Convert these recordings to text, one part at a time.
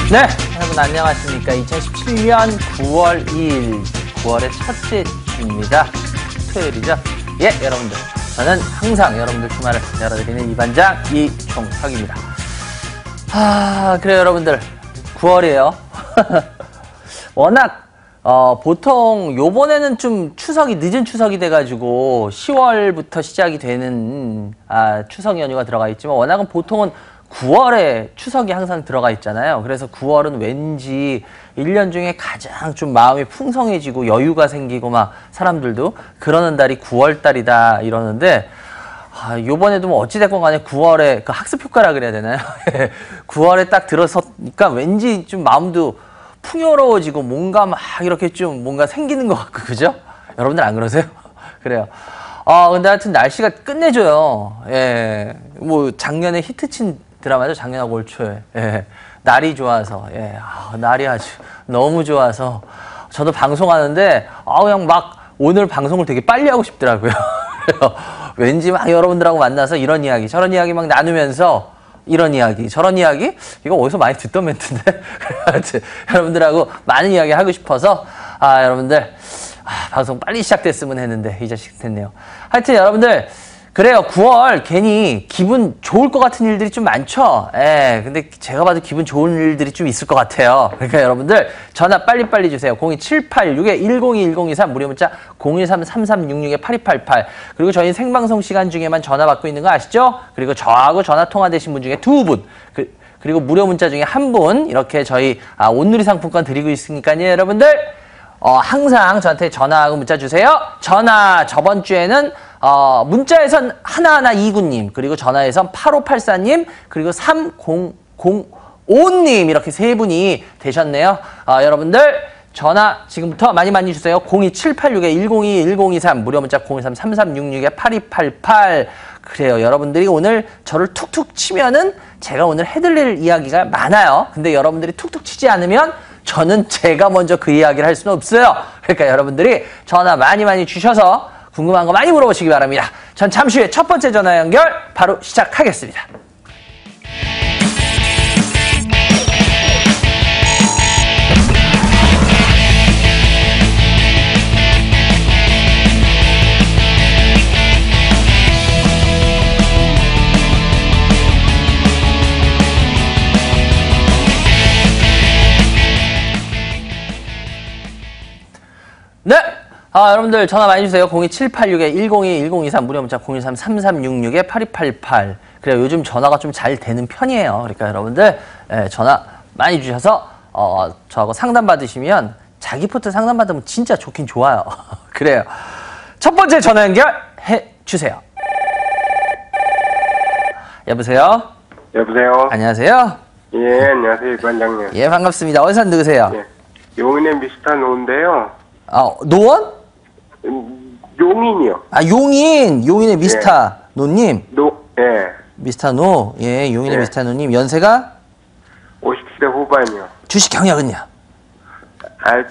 네, 여러분 안녕하십니까. 2017년 9월 2일, 9월의 첫째 주입니다. 토요일이죠. 예, 여러분들. 저는 항상 여러분들 주말을 열어드리는 이반장 이종석입니다. 그래요, 여러분들. 9월이에요. 워낙, 보통 요번에는 좀 추석이, 늦은 추석이 돼가지고 10월부터 시작이 되는, 추석 연휴가 들어가 있지만 워낙은 보통은 9월에 추석이 항상 들어가 있잖아요. 그래서 9월은 왠지 1년 중에 가장 좀 마음이 풍성해지고 여유가 생기고 막 사람들도 그러는 달이 9월 달이다 이러는데, 요번에도 뭐 어찌됐건 간에 9월에 그 학습 효과라 그래야 되나요? 9월에 딱 들어서니까 왠지 좀 마음도 풍요로워지고 뭔가 막 이렇게 좀 뭔가 생기는 것 같고, 그죠? 여러분들 안 그러세요? 그래요. 근데 하여튼 날씨가 끝내줘요. 예. 뭐 작년에 히트친 드라마죠. 작년하고 올 초에. 예. 날이 좋아서. 예. 날이 아주 너무 좋아서. 저도 방송하는데, 그냥 막 오늘 방송을 되게 빨리 하고 싶더라고요. 왠지 막 여러분들하고 만나서 이런 이야기, 저런 이야기 막 나누면서 이런 이야기, 저런 이야기? 이거 어디서 많이 듣던 멘트인데? 여러분들하고 많은 이야기 하고 싶어서, 여러분들, 방송 빨리 시작됐으면 했는데, 이제 시작됐네요. 하여튼 여러분들, 그래요. 9월 괜히 기분 좋을 것 같은 일들이 좀 많죠? 예, 근데 제가 봐도 기분 좋은 일들이 좀 있을 것 같아요. 그러니까 여러분들, 전화 빨리빨리 주세요. 02786-1021-1023, 무료 문자 013-3366-8288. 그리고 저희 생방송 시간 중에만 전화 받고 있는 거 아시죠? 그리고 저하고 전화 통화되신 분 중에 2분, 그리고 무료 문자 중에 1분, 이렇게 저희 온누리 상품권 드리고 있으니까요, 여러분들. 항상 저한테 전화하고 문자 주세요. 전화 저번 주에는 문자에선 하나하나 29님, 그리고 전화에선 8584님, 그리고 3005님, 이렇게 세 분이 되셨네요. 여러분들 전화 지금부터 많이 주세요. 02786-1021-1023, 무료 문자 013-3366-8288. 그래요. 여러분들이 오늘 저를 툭툭 치면은 제가 오늘 해드릴 이야기가 많아요. 근데 여러분들이 툭툭 치지 않으면 저는 제가 먼저 그 이야기를 할 수는 없어요. 그러니까 여러분들이 전화 많이 주셔서 궁금한 거 많이 물어보시기 바랍니다. 전 잠시 후에 첫 번째 전화 연결 바로 시작하겠습니다. 네! 여러분들 전화 많이 주세요. 02786-1021-1023, 무료 문자 013-3366-8288. 그래요. 요즘 전화가 좀 잘 되는 편이에요. 그러니까 여러분들, 전화 많이 주셔서, 저하고 상담 받으시면, 자기 포트 상담 받으면 진짜 좋긴 좋아요. 그래요. 첫 번째 전화 연결 해주세요. 여보세요? 여보세요? 안녕하세요? 예, 안녕하세요, 이반장님. 예, 반갑습니다. 어디서 누구세요? 예. 용인의 미스터 노인데요. 노원? 용인이요. 용인의 미스터 노님. 예. 미스터 노, 예, 용인의 예. 미스터 노님. 연세가? 50대 후반이요. 주식 경력은요?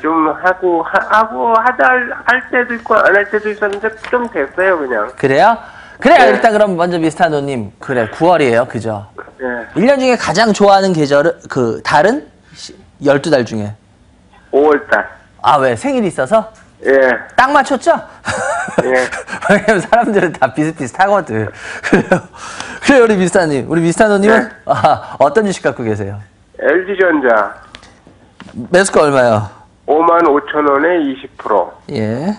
좀 할 때도 있고, 안 할 때도 있었는데, 좀 됐어요, 그냥. 그래요? 그래요. 예. 일단 그럼 먼저 미스터 노님. 그래, 9월이에요. 그죠? 예. 1년 중에 가장 좋아하는 계절은, 달은? 12달 중에. 5월달. 왜? 생일이 있어서? 예. 딱 맞췄죠? 예. 왜냐면 사람들은 다 비슷비슷하거든. 그래요, 우리 미스터님. 우리 미스터노님은 네. 어떤 주식 갖고 계세요? LG전자. 매수가 얼마요? 55,000원에 20%. 예.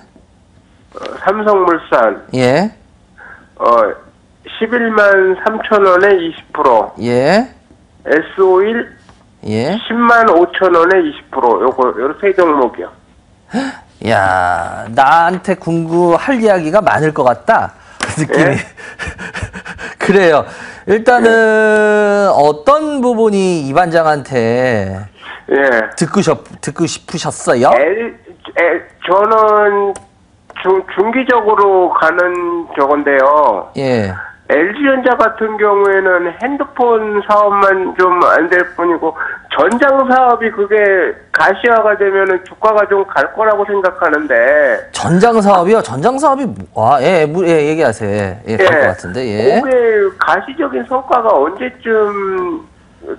삼성물산. 예. 113,000원에 20%. 예. S51. 예. 105,000원에 20%. 요거 세 종목이요. 야, 나한테 궁금할 이야기가 많을 것 같다. 그 느낌이. 예? 그래요. 일단은 어떤 부분이 이 반장한테 예. 듣고 싶으셨어요? 저는 중기적으로 가는 저건데요. 예. LG전자 같은 경우에는 핸드폰 사업만 좀 안 될 뿐이고 전장 사업이 그게 가시화가 되면은 주가가 좀 갈 거라고 생각하는데. 전장 사업이요? 전장 사업이 얘기하세요. 갈 것 같은데. 예. 그게 가시적인 성과가 언제쯤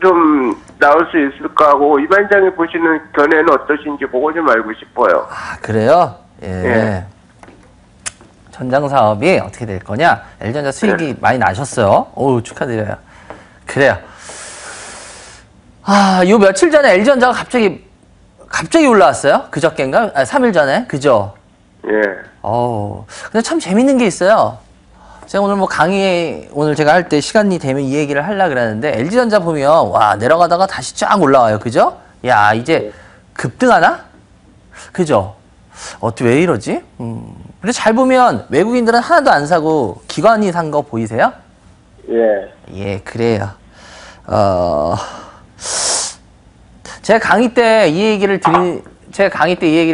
좀 나올 수 있을까 하고 이 반장이 보시는 견해는 어떠신지 그거 좀 알고 싶어요. 아, 그래요? 예. 예. 전장 사업이 어떻게 될 거냐? LG전자 수익이 많이 나셨어요. 어우, 축하드려요. 그래요. 아, 요 며칠 전에 LG전자가 갑자기 올라왔어요. 그저께인가? 3일 전에. 그죠? 예. 근데 참 재밌는 게 있어요. 제가 오늘 뭐 오늘 제가 할 때 시간이 되면 이 얘기를 하려고 그러는데, LG전자 보면, 와, 내려가다가 다시 쫙 올라와요. 그죠? 야, 이제 급등하나? 그죠? 왜 이러지? 근데 잘 보면 외국인들은 하나도 안 사고 기관이 산 거 보이세요? 예. 예, 그래요. 제가 강의 때 이 얘기를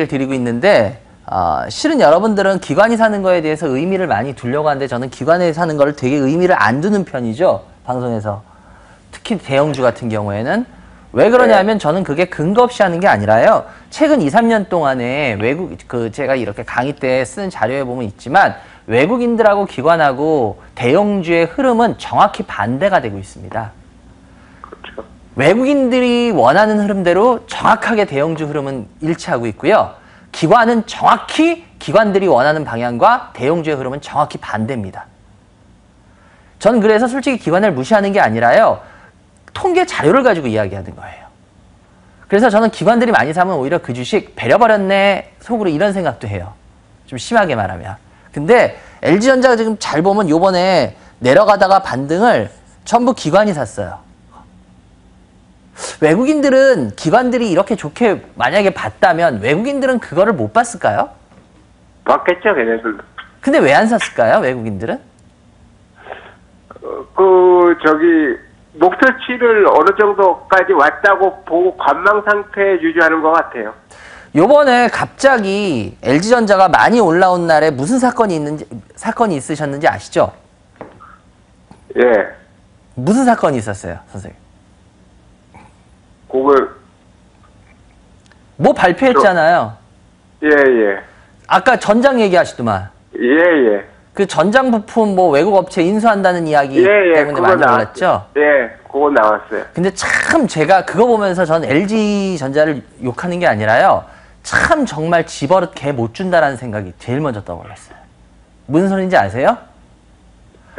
드리고 있는데, 실은 여러분들은 기관이 사는 거에 대해서 의미를 많이 두려고 하는데, 저는 기관에 사는 거를 되게 의미를 안 두는 편이죠. 방송에서. 특히 대형주 같은 경우에는. 왜 그러냐면 저는 그게 근거 없이 하는 게 아니라요. 최근 2, 3년 동안에 제가 이렇게 강의 때 쓴 자료에 보면 있지만, 외국인들하고 기관하고 대형주의 흐름은 정확히 반대가 되고 있습니다. 그렇죠. 외국인들이 원하는 흐름대로 정확하게 대형주 흐름은 일치하고 있고요. 기관은 정확히 기관들이 원하는 방향과 대형주의 흐름은 정확히 반대입니다. 전 그래서 솔직히 기관을 무시하는 게 아니라요. 통계 자료를 가지고 이야기하는 거예요. 그래서 저는 기관들이 많이 사면 오히려 그 주식 배려버렸네 속으로 이런 생각도 해요. 좀 심하게 말하면. 근데 LG전자가 지금 잘 보면 요번에 내려가다가 반등을 전부 기관이 샀어요. 외국인들은 기관들이 이렇게 좋게 만약에 봤다면 외국인들은 그거를 못 봤을까요? 봤겠죠, 걔네들. 근데 왜 안 샀을까요, 외국인들은? 목표치를 어느 정도까지 왔다고 보고 관망 상태에 유지하는 것 같아요. 요번에 갑자기 LG전자가 많이 올라온 날에 무슨 사건이 있으셨는지 아시죠? 예. 무슨 사건이 있었어요, 선생님? 그걸. 뭐 발표했잖아요. 예. 아까 전장 얘기하시더만. 예. 그 전장 부품 뭐 외국 업체 인수한다는 이야기 때문에 많이 올랐죠? 예, 그거 나왔어요. 근데 참 제가 그거 보면서 전 LG전자를 욕하는 게 아니라요. 참 정말 집어릇 개 못 준다라는 생각이 제일 먼저 떠올랐어요. 무슨 소리인지 아세요?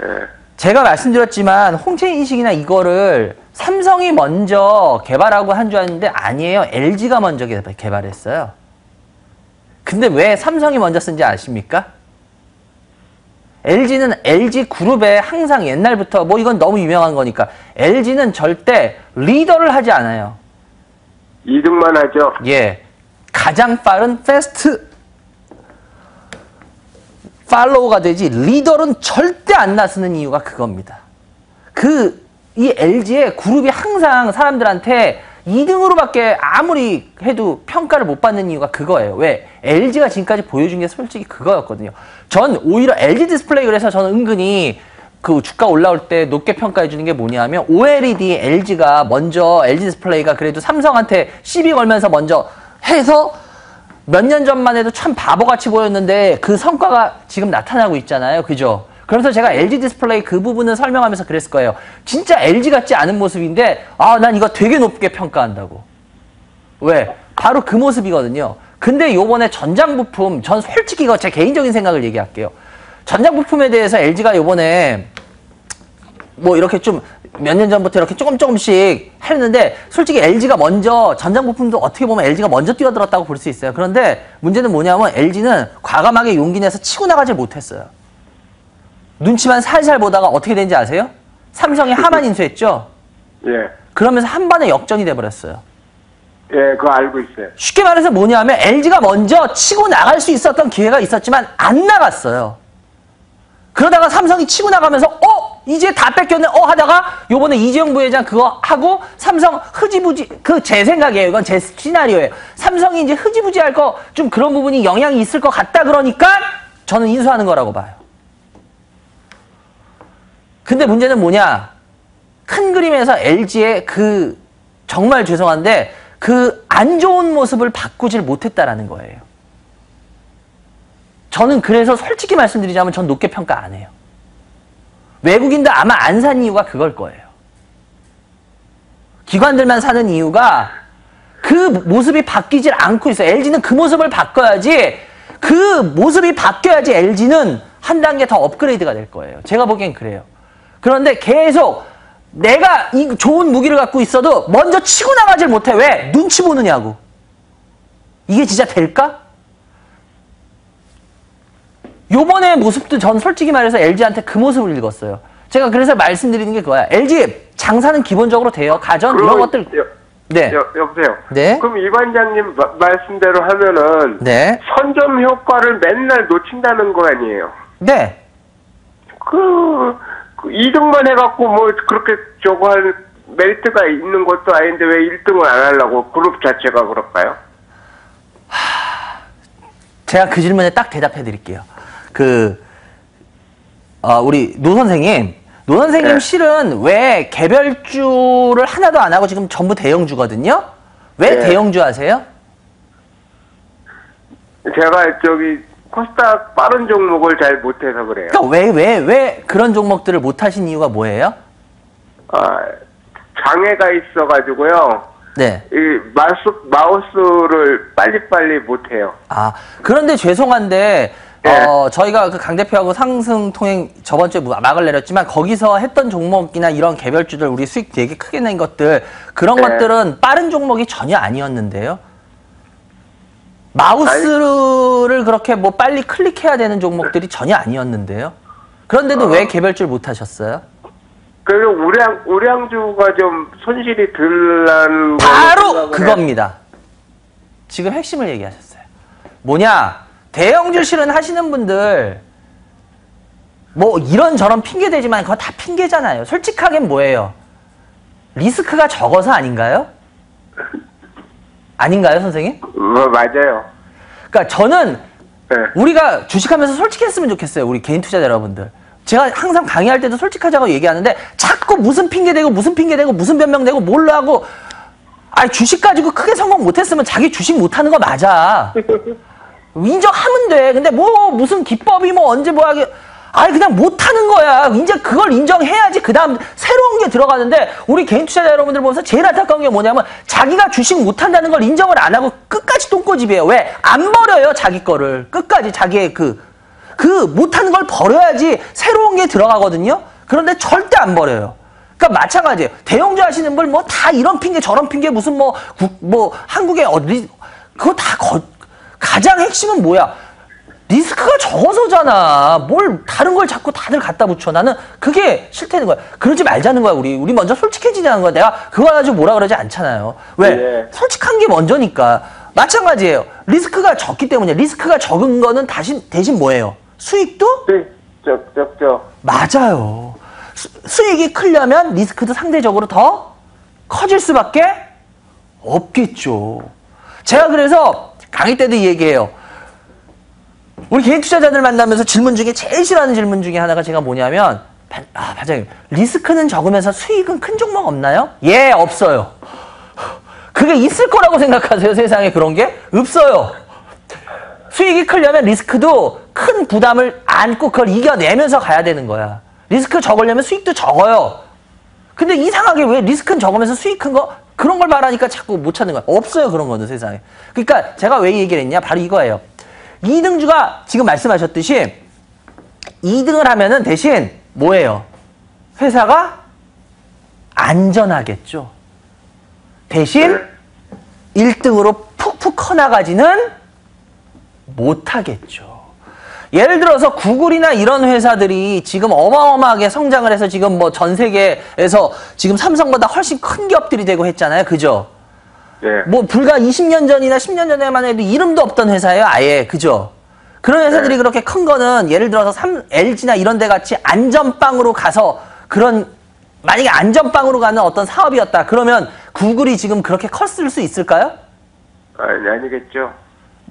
예. 제가 말씀드렸지만 홍채 인식이나 이거를 삼성이 먼저 개발하고 한 줄 알았는데 아니에요. LG가 먼저 개발했어요. 근데 왜 삼성이 먼저 쓴지 아십니까? LG는 LG그룹에 항상 옛날부터 뭐 이건 너무 유명한 거니까 LG는 절대 리더를 하지 않아요. 2등만 하죠. 예. 가장 빠른 패스트 팔로우가 되지 리더는 절대 안 나서는 이유가 그겁니다. 이 LG의 그룹이 항상 사람들한테 2등으로밖에 아무리 해도 평가를 못 받는 이유가 그거예요. 왜? LG가 지금까지 보여준 게 솔직히 그거였거든요. 전 오히려 LG 디스플레이 그래서 저는 은근히 그 주가 올라올 때 높게 평가해 주는 게 뭐냐면 OLED LG가 먼저 LG 디스플레이가 그래도 삼성한테 시비 걸면서 먼저 해서 몇 년 전만 해도 참 바보같이 보였는데 그 성과가 지금 나타나고 있잖아요. 그죠? 그래서 제가 LG 디스플레이 그 부분을 설명하면서 그랬을 거예요. 진짜 LG 같지 않은 모습인데 난 이거 되게 높게 평가한다고. 왜? 바로 그 모습이거든요. 근데 요번에 전장 부품, 전 솔직히 이거 제 개인적인 생각을 얘기할게요. 전장 부품에 대해서 LG가 요번에 뭐 이렇게 좀 몇 년 전부터 이렇게 조금씩 했는데 솔직히 LG가 먼저 전장 부품도 어떻게 보면 LG가 먼저 뛰어들었다고 볼 수 있어요. 그런데 문제는 뭐냐면 LG는 과감하게 용기 내서 치고 나가지 못했어요. 눈치만 살살 보다가 어떻게 된지 아세요? 삼성이 하만 인수했죠? 예. 그러면서 한 번에 역전이 돼버렸어요. 예, 그거 알고 있어요. 쉽게 말해서 뭐냐면 LG가 먼저 치고 나갈 수 있었던 기회가 있었지만 안 나갔어요. 그러다가 삼성이 치고 나가면서 이제 다 뺏겼네 하다가 요번에 이재용 부회장 그거 하고 삼성 흐지부지 제 생각이에요. 이건 제 시나리오예요. 삼성이 이제 흐지부지 할 거 좀 그런 부분이 영향이 있을 것 같다 그러니까 저는 인수하는 거라고 봐요. 근데 문제는 뭐냐? 큰 그림에서 LG의 정말 죄송한데 안 좋은 모습을 바꾸질 못했다라는 거예요. 저는 그래서 솔직히 말씀드리자면 전 높게 평가 안 해요. 외국인들 아마 안 산 이유가 그걸 거예요. 기관들만 사는 이유가 그 모습이 바뀌질 않고 있어요. LG는 그 모습을 바꿔야지, 그 모습이 바뀌어야지 LG는 한 단계 더 업그레이드가 될 거예요. 제가 보기엔 그래요. 그런데 계속 내가 이 좋은 무기를 갖고 있어도 먼저 치고 나가질 못해. 왜? 눈치 보느냐고. 이게 진짜 될까? 요번에 모습도 전 솔직히 말해서 LG한테 그 모습을 읽었어요. 제가 그래서 말씀드리는 게 그거야. LG 장사는 기본적으로 돼요. 가전 이런 것들. 네. 여보세요. 네. 그럼 이 관장님 말씀대로 하면은 네. 선점 효과를 맨날 놓친다는 거 아니에요? 네. 그 2등만 해갖고 뭐 그렇게 저거 할 메리트가 있는 것도 아닌데 왜 1등을 안 하려고 그룹 자체가 그럴까요? 제가 그 질문에 딱 대답해 드릴게요. 우리 노 선생님 네. 실은 왜 개별주를 하나도 안 하고 지금 전부 대형주거든요? 왜 네. 대형주 하세요? 제가 저기 코스닥 빠른 종목을 잘 못해서 그래요. 그러니까 왜 그런 종목들을 못 하신 이유가 뭐예요? 장애가 있어가지고요. 네. 이 마우스를 빨리빨리 못해요. 그런데 죄송한데, 네. 저희가 그 강 대표하고 상승 통행 저번 주에 막을 내렸지만 거기서 했던 종목이나 이런 개별주들 우리 수익 되게 크게 낸 것들, 그런 네. 것들은 빠른 종목이 전혀 아니었는데요. 마우스를 그렇게 뭐 빨리 클릭해야 되는 종목들이 전혀 아니었는데요. 그런데도 왜 개별주를 못 하셨어요? 그리고 우량주가 좀 손실이 덜 나는 바로 그겁니다. 지금 핵심을 얘기하셨어요. 뭐냐? 대형주 실은 하시는 분들 뭐 이런저런 핑계 대지만 그거 다 핑계잖아요. 솔직하게 뭐예요? 리스크가 적어서 아닌가요? 아닌가요, 선생님? 맞아요. 그러니까 저는 네. 우리가 주식하면서 솔직했으면 좋겠어요. 우리 개인 투자자 여러분들. 제가 항상 강의할 때도 솔직하자고 얘기하는데 자꾸 무슨 핑계 대고 무슨 핑계 대고 무슨 변명 대고 뭘로 하고, 주식 가지고 크게 성공 못했으면 자기 주식 못하는 거 맞아. 인정하면 돼. 근데 뭐 무슨 기법이 뭐 언제 뭐 하게, 그냥 못하는 거야. 이제 그걸 인정해야지 그 다음 새로운 게 들어가는데, 우리 개인 투자자 여러분들 보면서 제일 안타까운 게 뭐냐면 자기가 주식 못한다는 걸 인정을 안 하고 끝까지 똥꼬집이에요. 왜? 안 버려요, 자기 거를. 끝까지 자기의 그 못하는 걸 버려야지 새로운 게 들어가거든요. 그런데 절대 안 버려요. 그러니까 마찬가지예요. 대형주 하시는 분 뭐 다 이런 핑계 저런 핑계 무슨 뭐 한국에 그거 다 가장 핵심은 뭐야? 리스크가 적어서잖아. 뭘 다른 걸 자꾸 다들 갖다 붙여. 나는 그게 싫다는 거야. 그러지 말자는 거야. 우리 먼저 솔직해지자는 거야. 내가 그거 가지고 뭐라 그러지 않잖아요. 왜? 네. 솔직한 게 먼저니까. 마찬가지예요. 리스크가 적기 때문에. 리스크가 적은 거는 대신 뭐예요? 수익도? 네, 적죠. 맞아요. 수익이 크려면 리스크도 상대적으로 더 커질 수밖에 없겠죠. 제가 그래서 강의 때도 얘기해요. 우리 개인 투자자들 만나면서 질문 중에 제일 싫어하는 질문 중에 하나가 제가 뭐냐면, 반장님, 리스크는 적으면서 수익은 큰 종목 없나요? 예, 없어요. 그게 있을 거라고 생각하세요? 세상에 그런 게? 없어요. 수익이 크려면 리스크도 큰 부담을 안고 그걸 이겨내면서 가야 되는 거야. 리스크 적으려면 수익도 적어요. 근데 이상하게 왜 리스크는 적으면서 수익 큰 거? 그런 걸 말하니까 자꾸 못 찾는 거야. 없어요, 그런 거는 세상에. 그러니까 제가 왜 얘기를 했냐? 바로 이거예요. 2등주가 지금 말씀하셨듯이 2등을 하면은 대신 뭐예요? 회사가 안전하겠죠. 대신 1등으로 푹푹 커나가지는 못하겠죠. 예를 들어서 구글이나 이런 회사들이 지금 어마어마하게 성장을 해서 지금 뭐 전 세계에서 지금 삼성보다 훨씬 큰 기업들이 되고 했잖아요. 그죠? 네. 뭐 불과 20년 전이나 10년 전에만 해도 이름도 없던 회사예요. 아예. 그죠? 그런 회사들이 네. 그렇게 큰 거는 예를 들어서 LG나 이런 데 같이 안전빵으로 가서 만약에 안전빵으로 가는 어떤 사업이었다. 그러면 구글이 지금 그렇게 컸을 수 있을까요? 아니겠죠.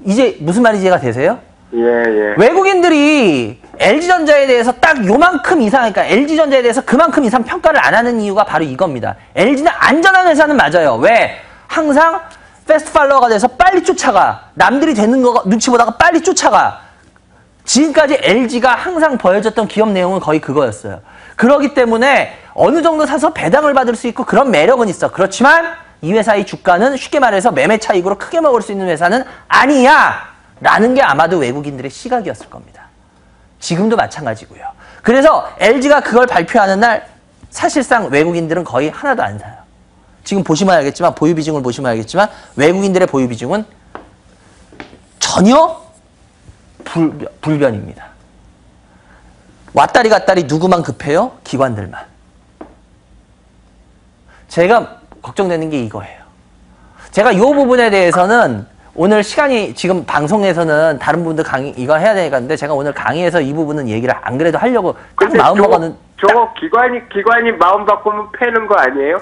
이제 무슨 말인지 이해가 되세요? 예. 외국인들이 LG전자에 대해서 딱 요만큼 이상, 그러니까 LG전자에 대해서 그만큼 이상 평가를 안 하는 이유가 바로 이겁니다. LG는 안전한 회사는 맞아요. 왜? 항상 패스트 팔로워가 돼서 빨리 쫓아가. 남들이 되는 거 눈치 보다가 빨리 쫓아가. 지금까지 LG가 항상 보여줬던 기업 내용은 거의 그거였어요. 그렇기 때문에 어느 정도 사서 배당을 받을 수 있고 그런 매력은 있어. 그렇지만 이 회사의 주가는 쉽게 말해서 매매 차익으로 크게 먹을 수 있는 회사는 아니야! 라는 게 아마도 외국인들의 시각이었을 겁니다. 지금도 마찬가지고요. 그래서 LG가 그걸 발표하는 날 사실상 외국인들은 거의 하나도 안 사요. 지금 보시면 알겠지만, 보유 비중을 보시면 알겠지만 외국인들의 보유 비중은 전혀 불변입니다. 왔다리 갔다리 누구만 급해요? 기관들만. 제가 걱정되는 게 이거예요. 제가 이 부분에 대해서는 오늘 시간이 지금 방송에서는 다른 분들 강의 이걸 해야 되니까 근데 제가 오늘 강의에서 이 부분은 얘기를 안 그래도 하려고 딱 마음 먹었는. 저거 기관이 마음 바꾸면 패는 거 아니에요?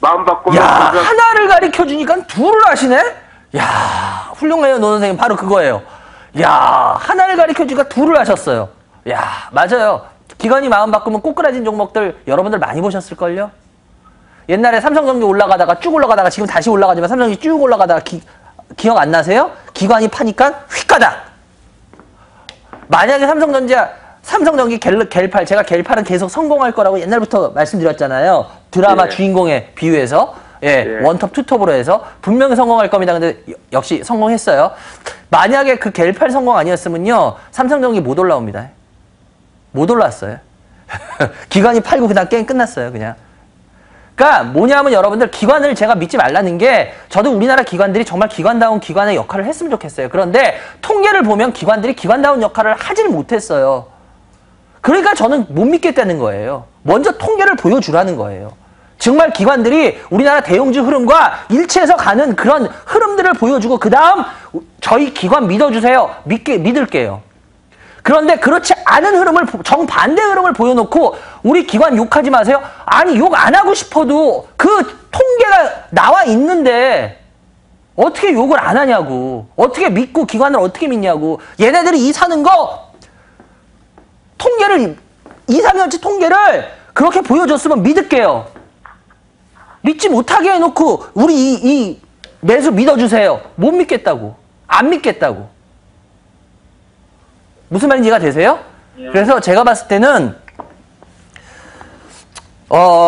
마음 바꾸면. 야, 하나를 가르쳐 주니까 둘을 하시네? 야, 훌륭해요, 노 선생님. 바로 그거예요. 야, 하나를 가르쳐 주니까 둘을 하셨어요. 야, 맞아요. 기관이 마음 바꾸면 꼬꾸라진 종목들 여러분들 많이 보셨을걸요? 옛날에 삼성전기 올라가다가 쭉 올라가다가 지금 다시 올라가지만 삼성전기 쭉 올라가다가 기억 안 나세요? 기관이 파니까 휙가닥. 만약에 삼성전기 갤팔, 제가 갤팔은 계속 성공할 거라고 옛날부터 말씀드렸잖아요. 드라마 예. 주인공에 비유해서. 예, 원톱, 투톱으로 해서 분명히 성공할 겁니다. 근데 역시 성공했어요. 만약에 그 갤팔 성공 아니었으면요, 삼성전기 못 올라옵니다. 못 올라왔어요. 기관이 팔고 그다음 게임 끝났어요, 그냥. 그러니까 뭐냐면 여러분들 기관을 제가 믿지 말라는 게 저도 우리나라 기관들이 정말 기관다운 기관의 역할을 했으면 좋겠어요. 그런데 통계를 보면 기관들이 기관다운 역할을 하질 못했어요. 그러니까 저는 못 믿겠다는 거예요. 먼저 통계를 보여주라는 거예요. 정말 기관들이 우리나라 대형주 흐름과 일치해서 가는 그런 흐름들을 보여주고 그 다음 저희 기관 믿어주세요. 믿을게요. 그런데 그렇지 않은 흐름을 정반대 흐름을 보여놓고 우리 기관 욕하지 마세요. 아니 욕 안 하고 싶어도 그 통계가 나와 있는데 어떻게 욕을 안 하냐고. 어떻게 믿고 기관을 어떻게 믿냐고. 얘네들이 이 사는 거 통계를 2, 3년치 통계를 그렇게 보여줬으면 믿을게요. 믿지 못하게 해놓고 우리 이 매수 믿어주세요. 못 믿겠다고. 안 믿겠다고. 무슨 말인지 이해가 되세요? 그래서 제가 봤을 때는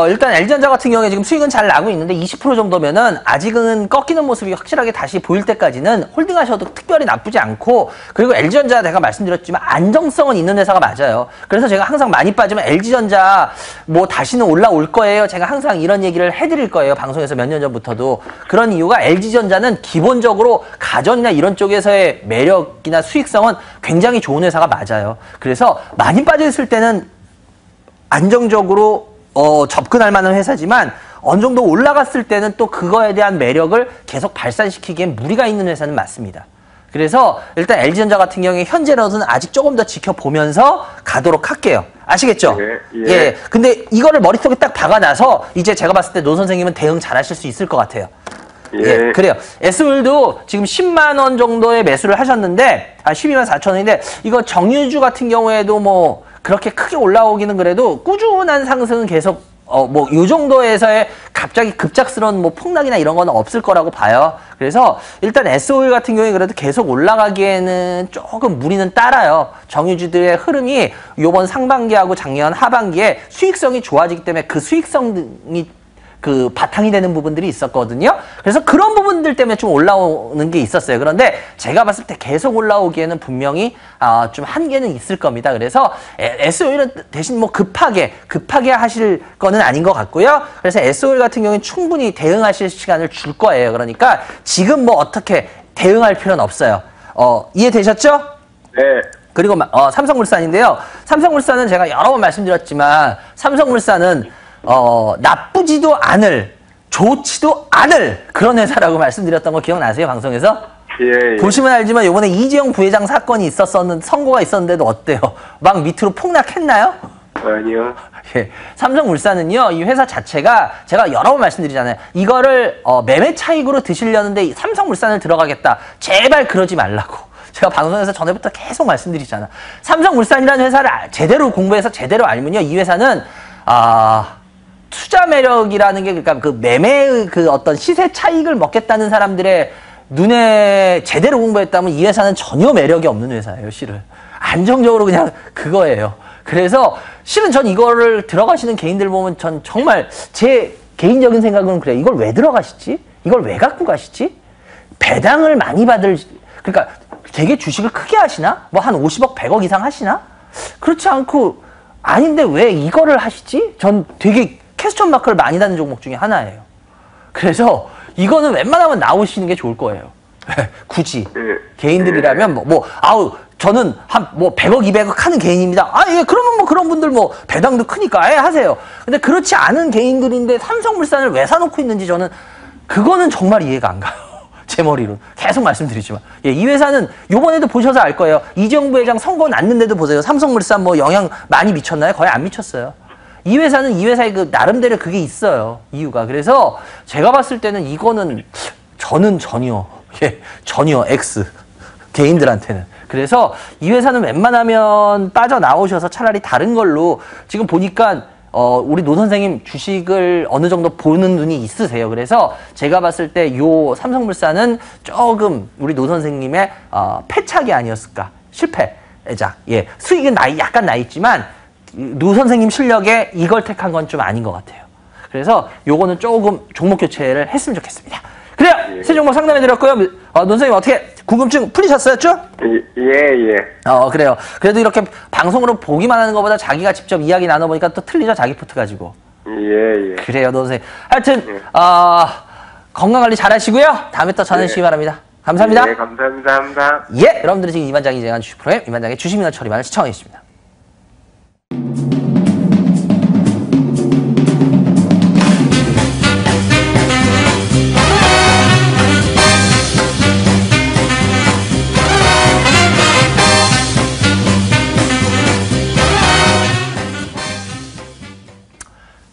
일단 LG전자 같은 경우에 지금 수익은 잘 나고 있는데 20% 정도면은 아직은 꺾이는 모습이 확실하게 다시 보일 때까지는 홀딩하셔도 특별히 나쁘지 않고, 그리고 LG전자 내가 말씀드렸지만 안정성은 있는 회사가 맞아요. 그래서 제가 항상 많이 빠지면 LG전자 뭐 다시는 올라올 거예요. 제가 항상 이런 얘기를 해드릴 거예요. 방송에서 몇 년 전부터도. 그런 이유가 LG전자는 기본적으로 가전이나 이런 쪽에서의 매력이나 수익성은 굉장히 좋은 회사가 맞아요. 그래서 많이 빠져있을 때는 안정적으로 접근할 만한 회사지만 어느 정도 올라갔을 때는 또 그거에 대한 매력을 계속 발산시키기엔 무리가 있는 회사는 맞습니다. 그래서 일단 LG전자 같은 경우에 현재로는 아직 조금 더 지켜보면서 가도록 할게요. 아시겠죠? 예. 근데 이거를 머릿속에 딱 박아놔서 이제 제가 봤을 때 노 선생님은 대응 잘 하실 수 있을 것 같아요. 예, 그래요. S홀도 지금 10만 원 정도의 매수를 하셨는데, 12만 4천 원인데, 이거 정유주 같은 경우에도 뭐, 그렇게 크게 올라오기는 그래도 꾸준한 상승은 계속 요 정도에서의 갑자기 급작스러운 뭐 폭락이나 이런 건 없을 거라고 봐요. 그래서 일단 SOE 같은 경우에 그래도 계속 올라가기에는 조금 무리는 따라요. 정유주들의 흐름이 요번 상반기하고 작년 하반기에 수익성이 좋아지기 때문에 그 수익성이 그 바탕이 되는 부분들이 있었거든요. 그래서 그런 부분들 때문에 좀 올라오는 게 있었어요. 그런데 제가 봤을 때 계속 올라오기에는 분명히 좀 한계는 있을 겁니다. 그래서 SOE는 대신 뭐 급하게 하실 거는 아닌 것 같고요. 그래서 SOE 같은 경우는 충분히 대응하실 시간을 줄 거예요. 그러니까 지금 뭐 어떻게 대응할 필요는 없어요. 이해되셨죠? 네. 그리고 삼성물산인데요. 삼성물산은 제가 여러 번 말씀드렸지만 삼성물산은 나쁘지도 않을, 좋지도 않을 그런 회사라고 말씀드렸던 거 기억나세요? 방송에서? 예. 보시면 알지만 이번에 이재용 부회장 사건이 선고가 있었는데도 어때요? 막 밑으로 폭락했나요? 아니요. 예. 삼성물산은요, 이 회사 자체가 제가 여러 번 말씀드리잖아요. 이거를 매매 차익으로 드시려는데 삼성물산을 들어가겠다. 제발 그러지 말라고. 제가 방송에서 전에부터 계속 말씀드리잖아. 삼성물산이라는 회사를 제대로 공부해서 제대로 알면요, 이 회사는 투자 매력이라는 게, 그러니까 그 매매의 그 어떤 시세 차익을 먹겠다는 사람들의 눈에 제대로 공부했다면 이 회사는 전혀 매력이 없는 회사예요, 실은. 안정적으로 그냥 그거예요. 그래서 실은 전 이거를 들어가시는 개인들 보면 전 정말 제 개인적인 생각은 그래요. 이걸 왜 들어가시지? 이걸 왜 갖고 가시지? 배당을 많이 그러니까 되게 주식을 크게 하시나? 뭐 한 50억, 100억 이상 하시나? 그렇지 않고, 아닌데 왜 이거를 하시지? 전 되게 퀘스천 마크를 많이 다는 종목 중에 하나예요. 그래서 이거는 웬만하면 나오시는 게 좋을 거예요. 굳이. 개인들이라면 저는 한 100억, 200억 하는 개인입니다. 예, 그러면 뭐 그런 분들 뭐 배당도 크니까 하세요. 근데 그렇지 않은 개인들인데 삼성물산을 왜 사놓고 있는지 저는 그거는 정말 이해가 안 가요. 제 머리로. 계속 말씀드리지만. 예, 이 회사는 요번에도 보셔서 알 거예요. 이정부 회장 선거 났는데도 보세요. 삼성물산 뭐 영향 많이 미쳤나요? 거의 안 미쳤어요. 이 회사는 이 회사의 그 나름대로 그게 있어요. 이유가. 그래서 제가 봤을 때는 이거는 저는 전혀 X. 개인들한테는. 그래서 이 회사는 웬만하면 빠져나오셔서 차라리 다른 걸로 지금 보니까 우리 노 선생님 주식을 어느 정도 보는 눈이 있으세요. 그래서 제가 봤을 때 요 삼성물산은 조금 우리 노 선생님의 패착이 아니었을까. 실패작. 예, 수익은 약간 나 있지만 노 선생님 실력에 이걸 택한 건 좀 아닌 것 같아요. 그래서 요거는 조금 종목 교체를 했으면 좋겠습니다. 그래요. 세 종목 상담해드렸고요. 노 선생님 어떻게 궁금증 풀리셨어요? 예. 그래요. 그래도 이렇게 방송으로 보기만 하는 것보다 자기가 직접 이야기 나눠보니까 또 틀리죠. 자기 포트 가지고. 예. 그래요, 노 선생님. 하여튼 건강관리 잘 하시고요. 다음에 또 전해주시기 바랍니다. 감사합니다. 네, 감사합니다. 예, 여러분들이 지금 이반장이 진행한 주식 프로그램 이반장의 주식민원 처리만을 시청해 주십니다.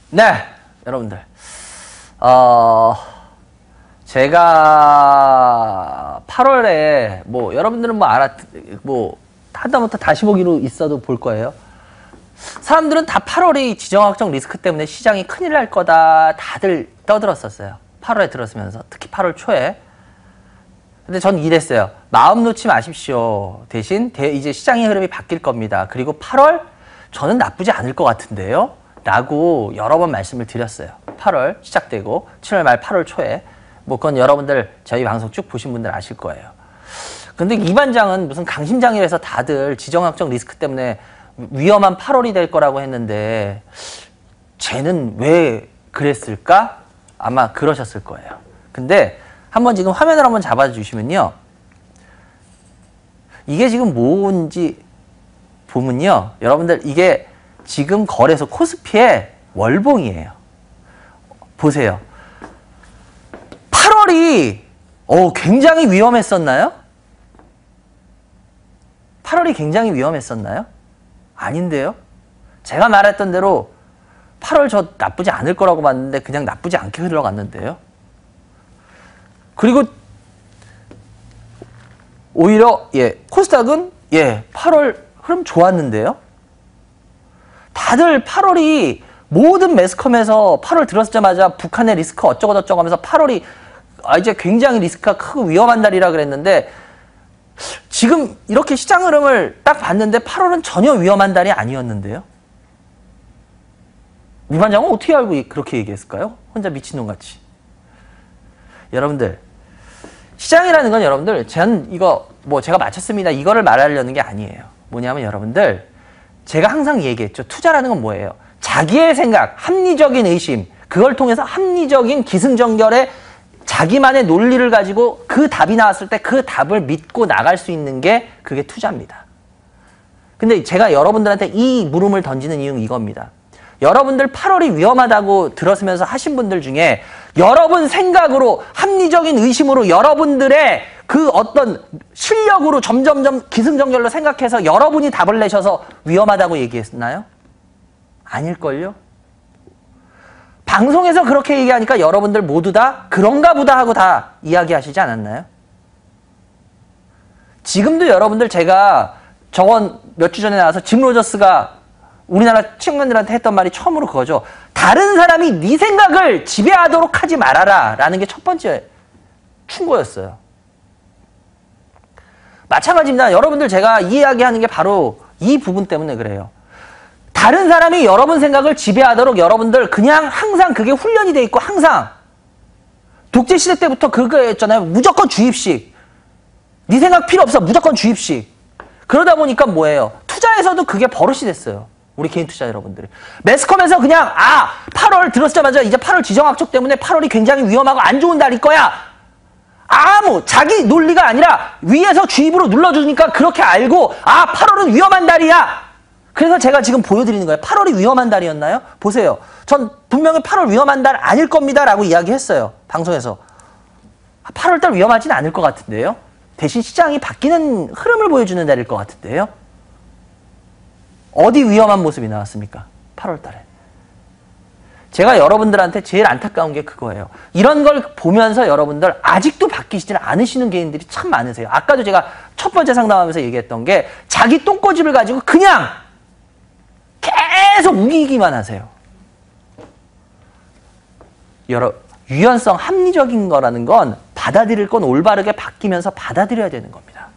네, 여러분들. 제가 8월에 여러분들은 하다못해 다시 보기로 있어도 볼 거예요. 사람들은 다 8월이 지정학적 리스크 때문에 시장이 큰일 날 거다 다들 떠들었었어요. 8월에 들었으면서 특히 8월 초에. 근데 전 이랬어요. 마음 놓지 마십시오. 대신 이제 시장의 흐름이 바뀔 겁니다. 그리고 8월 저는 나쁘지 않을 것 같은데요. 라고 여러 번 말씀을 드렸어요. 8월 시작되고 7월 말 8월 초에. 그건 여러분들 저희 방송 쭉 보신 분들 아실 거예요. 근데 이 반장은 무슨 강심장이라서 다들 지정학적 리스크 때문에 위험한 8월이 될 거라고 했는데 쟤는 왜 그랬을까? 아마 그러셨을 거예요. 근데 한번 지금 화면을 한번 잡아주시면요. 이게 지금 뭔지 보면요. 여러분들 이게 지금 거래소 코스피의 월봉이에요. 보세요. 8월이 굉장히 위험했었나요? 8월이 굉장히 위험했었나요? 아닌데요. 제가 말했던 대로 8월 저 나쁘지 않을 거라고 봤는데 그냥 나쁘지 않게 흘러갔는데요. 그리고 오히려 코스닥은 8월 흐름 좋았는데요. 다들 8월이 모든 매스컴에서 8월 들어서자마자 북한의 리스크 어쩌고저쩌고 하면서 8월이 이제 굉장히 리스크가 크고 위험한 달이라 그랬는데 지금 이렇게 시장 흐름을 딱 봤는데 8월은 전혀 위험한 달이 아니었는데요. 이 반장은 어떻게 알고 그렇게 얘기했을까요? 혼자 미친놈같이. 여러분들 시장이라는 건 여러분들 저는 이거 제가 맞췄습니다. 이거를 말하려는 게 아니에요. 뭐냐면 여러분들 제가 항상 얘기했죠. 투자라는 건 뭐예요? 자기의 생각, 합리적인 의심, 그걸 통해서 합리적인 기승전결의 자기만의 논리를 가지고 그 답이 나왔을 때 그 답을 믿고 나갈 수 있는 게 그게 투자입니다. 근데 제가 여러분들한테 이 물음을 던지는 이유는 이겁니다. 여러분들 8월이 위험하다고 들었으면서 하신 분들 중에 여러분 생각으로 합리적인 의심으로 여러분들의 그 어떤 실력으로 점점점 기승전결로 생각해서 여러분이 답을 내셔서 위험하다고 얘기했나요? 아닐걸요? 방송에서 그렇게 얘기하니까 여러분들 모두 다 그런가 보다 하고 다 이야기하시지 않았나요? 지금도 여러분들 제가 저번 몇 주 전에 나와서 짐 로저스가 우리나라 친구들한테 했던 말이 처음으로 그거죠. 다른 사람이 네 생각을 지배하도록 하지 말아라 라는 게 첫 번째 충고였어요. 마찬가지입니다. 여러분들 제가 이 이야기하는 게 바로 이 부분 때문에 그래요. 다른 사람이 여러분 생각을 지배하도록 여러분들 그냥 항상 그게 훈련이 돼 있고 항상 독재시대 때부터 그거였잖아요. 무조건 주입식. 네 생각 필요 없어. 무조건 주입식. 그러다 보니까 뭐예요? 투자에서도 그게 버릇이 됐어요. 우리 개인 투자 여러분들이. 매스컴에서 그냥 8월 들었자마자 이제 8월 지정학적 때문에 8월이 굉장히 위험하고 안 좋은 달일 거야. 자기 논리가 아니라 위에서 주입으로 눌러주니까 그렇게 알고 8월은 위험한 달이야. 그래서 제가 지금 보여드리는 거예요. 8월이 위험한 달이었나요? 보세요. 전 분명히 8월 위험한 달 아닐 겁니다 라고 이야기했어요. 방송에서. 8월 달 위험하진 않을 것 같은데요. 대신 시장이 바뀌는 흐름을 보여주는 달일 것 같은데요. 어디 위험한 모습이 나왔습니까? 8월 달에. 제가 여러분들한테 제일 안타까운 게 그거예요. 이런 걸 보면서 여러분들 아직도 바뀌시지 않으시는 개인들이 참 많으세요. 아까도 제가 첫 번째 상담하면서 얘기했던 게 자기 똥꼬집을 가지고 그냥 계속 우기기만 하세요. 유연성, 합리적인 거라는 건 받아들일 건 올바르게 바뀌면서 받아들여야 되는 겁니다.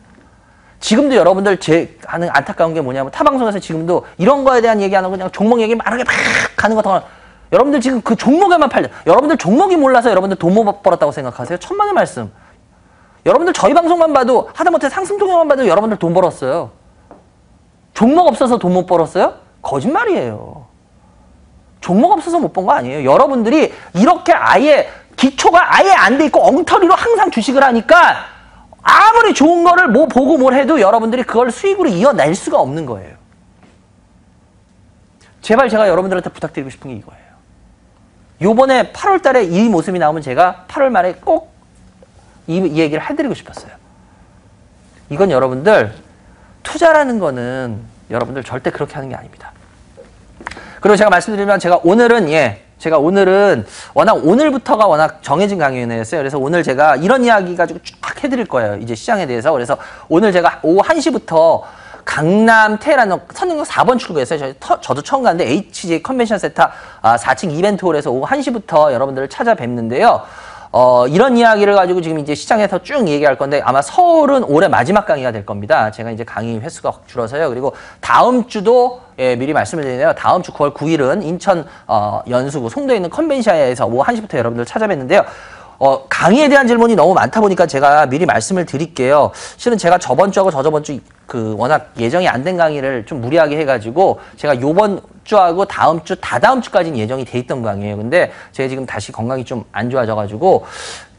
지금도 여러분들 하는 안타까운 게 뭐냐면 타방송에서 지금도 이런 거에 대한 얘기 안 하고 그냥 종목 얘기 말하게 막 하는 거 더 여러분들 지금 그 종목에만 여러분들 종목이 몰라서 여러분들 돈 못 벌었다고 생각하세요? 천만의 말씀. 여러분들 저희 방송만 봐도 하다못해 상승통역만 봐도 여러분들 돈 벌었어요. 종목 없어서 돈 못 벌었어요? 거짓말이에요. 종목 없어서 못 본 거 아니에요. 여러분들이 이렇게 아예 기초가 아예 안 돼 있고 엉터리로 항상 주식을 하니까 아무리 좋은 거를 뭐 보고 뭘 해도 여러분들이 그걸 수익으로 이어낼 수가 없는 거예요. 제발 제가 여러분들한테 부탁드리고 싶은 게 이거예요. 요번에 8월 달에 이 모습이 나오면 제가 8월 말에 꼭 이 얘기를 해드리고 싶었어요. 이건 여러분들 투자라는 거는 여러분들 절대 그렇게 하는 게 아닙니다. 그리고 제가 말씀드리면 제가 오늘은 워낙 오늘부터가 워낙 정해진 강연이었어요. 그래서 오늘 제가 이런 이야기 가지고 쫙 해드릴 거예요. 이제 시장에 대해서. 그래서 오늘 제가 오후 1시부터 강남 테헤란 선릉역 4번 출구에서 저도 처음 갔는데 HJ 컨벤션 센터 4층 이벤트홀에서 오후 1시부터 여러분들을 찾아뵙는데요. 이런 이야기를 가지고 지금 이제 시장에서 쭉 얘기할 건데 아마 서울은 올해 마지막 강의가 될 겁니다. 제가 이제 강의 횟수가 확 줄어서요. 그리고 다음 주도 미리 말씀을 드리네요. 다음 주 9월 9일은 인천 연수구 송도에 있는 컨벤션에서 오후 1시부터 여러분들 찾아뵙는데요. 강의에 대한 질문이 너무 많다 보니까 제가 미리 말씀을 드릴게요. 실은 제가 저번 주하고 저저번 주 워낙 예정이 안 된 강의를 좀 무리하게 해가지고 제가 요번 주하고 다음 주, 다다음 주까지는 예정이 돼 있던 강의예요. 근데 제가 지금 다시 건강이 좀 안 좋아져가지고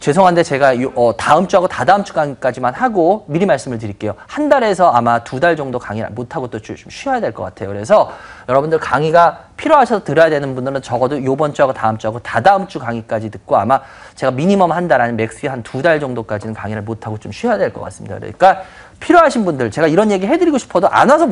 죄송한데 제가 다음 주하고 다다음 주 강의까지만 하고 미리 말씀을 드릴게요. 한 달에서 아마 2달 정도 강의를 못하고 또 좀 쉬어야 될 것 같아요. 그래서 여러분들 강의가 필요하셔서 들어야 되는 분들은 적어도 요번 주하고 다음 주하고 다다음 주 강의까지 듣고 아마 제가 미니멈 한 달 아니면 맥스 한 2달 정도까지는 강의를 못하고 좀 쉬어야 될 것 같습니다. 그러니까 필요하신 분들 제가 이런 얘기 해드리고 싶어도 안 와서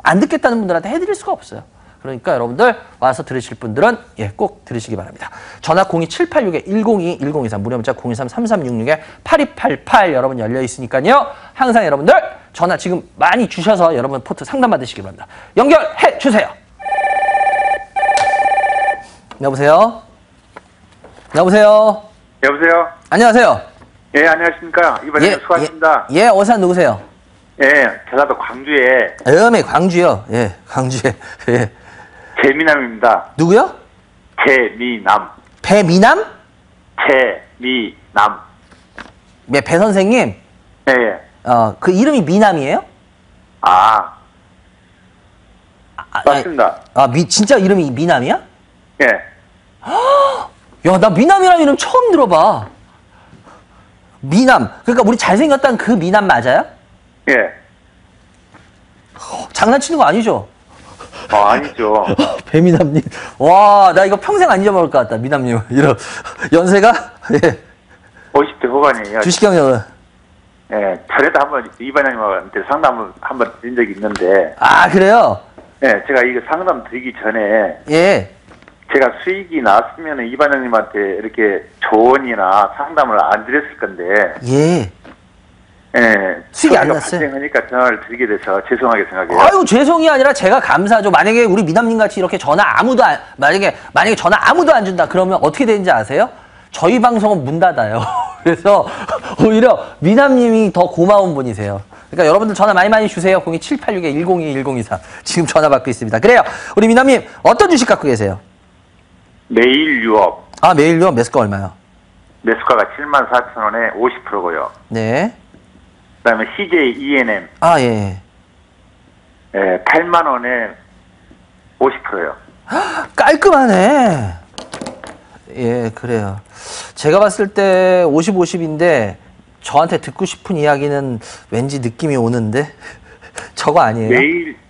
안 듣겠다는 분들한테 해드릴 수가 없어요. 그러니까 여러분들 와서 들으실 분들은 꼭 들으시기 바랍니다. 전화 02786-102-1023 무료 문자 023-3366-8288 여러분 열려 있으니까요. 항상 여러분들 전화 지금 많이 주셔서 여러분 포트 상담 받으시기 바랍니다. 연결해 주세요. 여보세요? 여보세요? 여보세요? 안녕하세요? 예, 안녕하십니까. 이번에 수고하셨습니다. 어디서 누구세요? 예, 전라도 광주에. 광주요. 예, 광주에. 예. 재미남입니다. 누구요? 재미남. 배미남? 재미남. 네, 배 선생님. 예, 예. 그 이름이 미남이에요? 맞습니다. 진짜 이름이 미남이야? 예. 야, 나 미남이라는 이름 처음 들어봐. 미남. 그러니까 우리 잘생겼다는 그 미남 맞아요? 예. 장난치는 거 아니죠? 아니죠. 배미남님. 와, 나 이거 평생 안 잊어먹을 것 같다. 미남님. 이런 연세가? 예. 50대 후반이에요. 주식경영은? 예. 전에도 한번 이반장님한테 상담을 한번 드린 적이 있는데. 그래요? 예. 제가 이거 상담 드리기 전에. 예. 제가 수익이 났으면 이반장님한테 이렇게 조언이나 상담을 안 드렸을 건데. 예. 예. 수익이 안 났어요? 발생하니까 전화를 드리게 돼서 죄송하게 생각해요. 아유, 죄송이 아니라 제가 감사하죠. 만약에 우리 미남님 같이 이렇게 만약에 전화 아무도 안 준다 그러면 어떻게 되는지 아세요? 저희 방송은 문 닫아요. 그래서 오히려 미남님이 더 고마운 분이세요. 그러니까 여러분들 전화 많이 주세요. 02786-102-1023 지금 전화 받고 있습니다. 그래요. 우리 미남님 어떤 주식 갖고 계세요? 매일 유업. 아, 매일 유업 매수가 얼마요? 매수가가 74,000원에 50%고요. 네. 그다음에 CJ ENM. 아, 예. 예, 8만 원에 50%요. 깔끔하네. 예, 그래요. 제가 봤을 때 50, 50인데 저한테 듣고 싶은 이야기는 왠지 느낌이 오는데 저거 아니에요?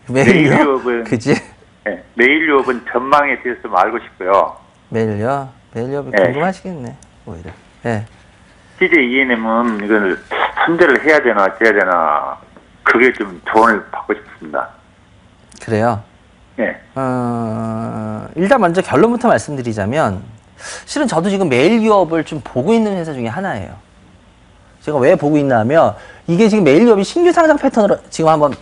매일 유업은 그지? 예, 매일 유업은 전망에 대해서 좀 알고 싶고요. 매일요? 매일 유업이 예. 궁금하시겠네. 오히려. 예. CJ ENM은 이걸 선제를 해야 되나 어째야 되나 그게 좀 조언을 받고 싶습니다. 그래요. 예. 일단 먼저 결론부터 말씀드리자면 실은 저도 지금 매일 유업을 좀 보고 있는 회사 중에 하나예요. 제가 왜 보고 있나 하면 이게 지금 매일 유업이 신규 상장 패턴으로 지금 한번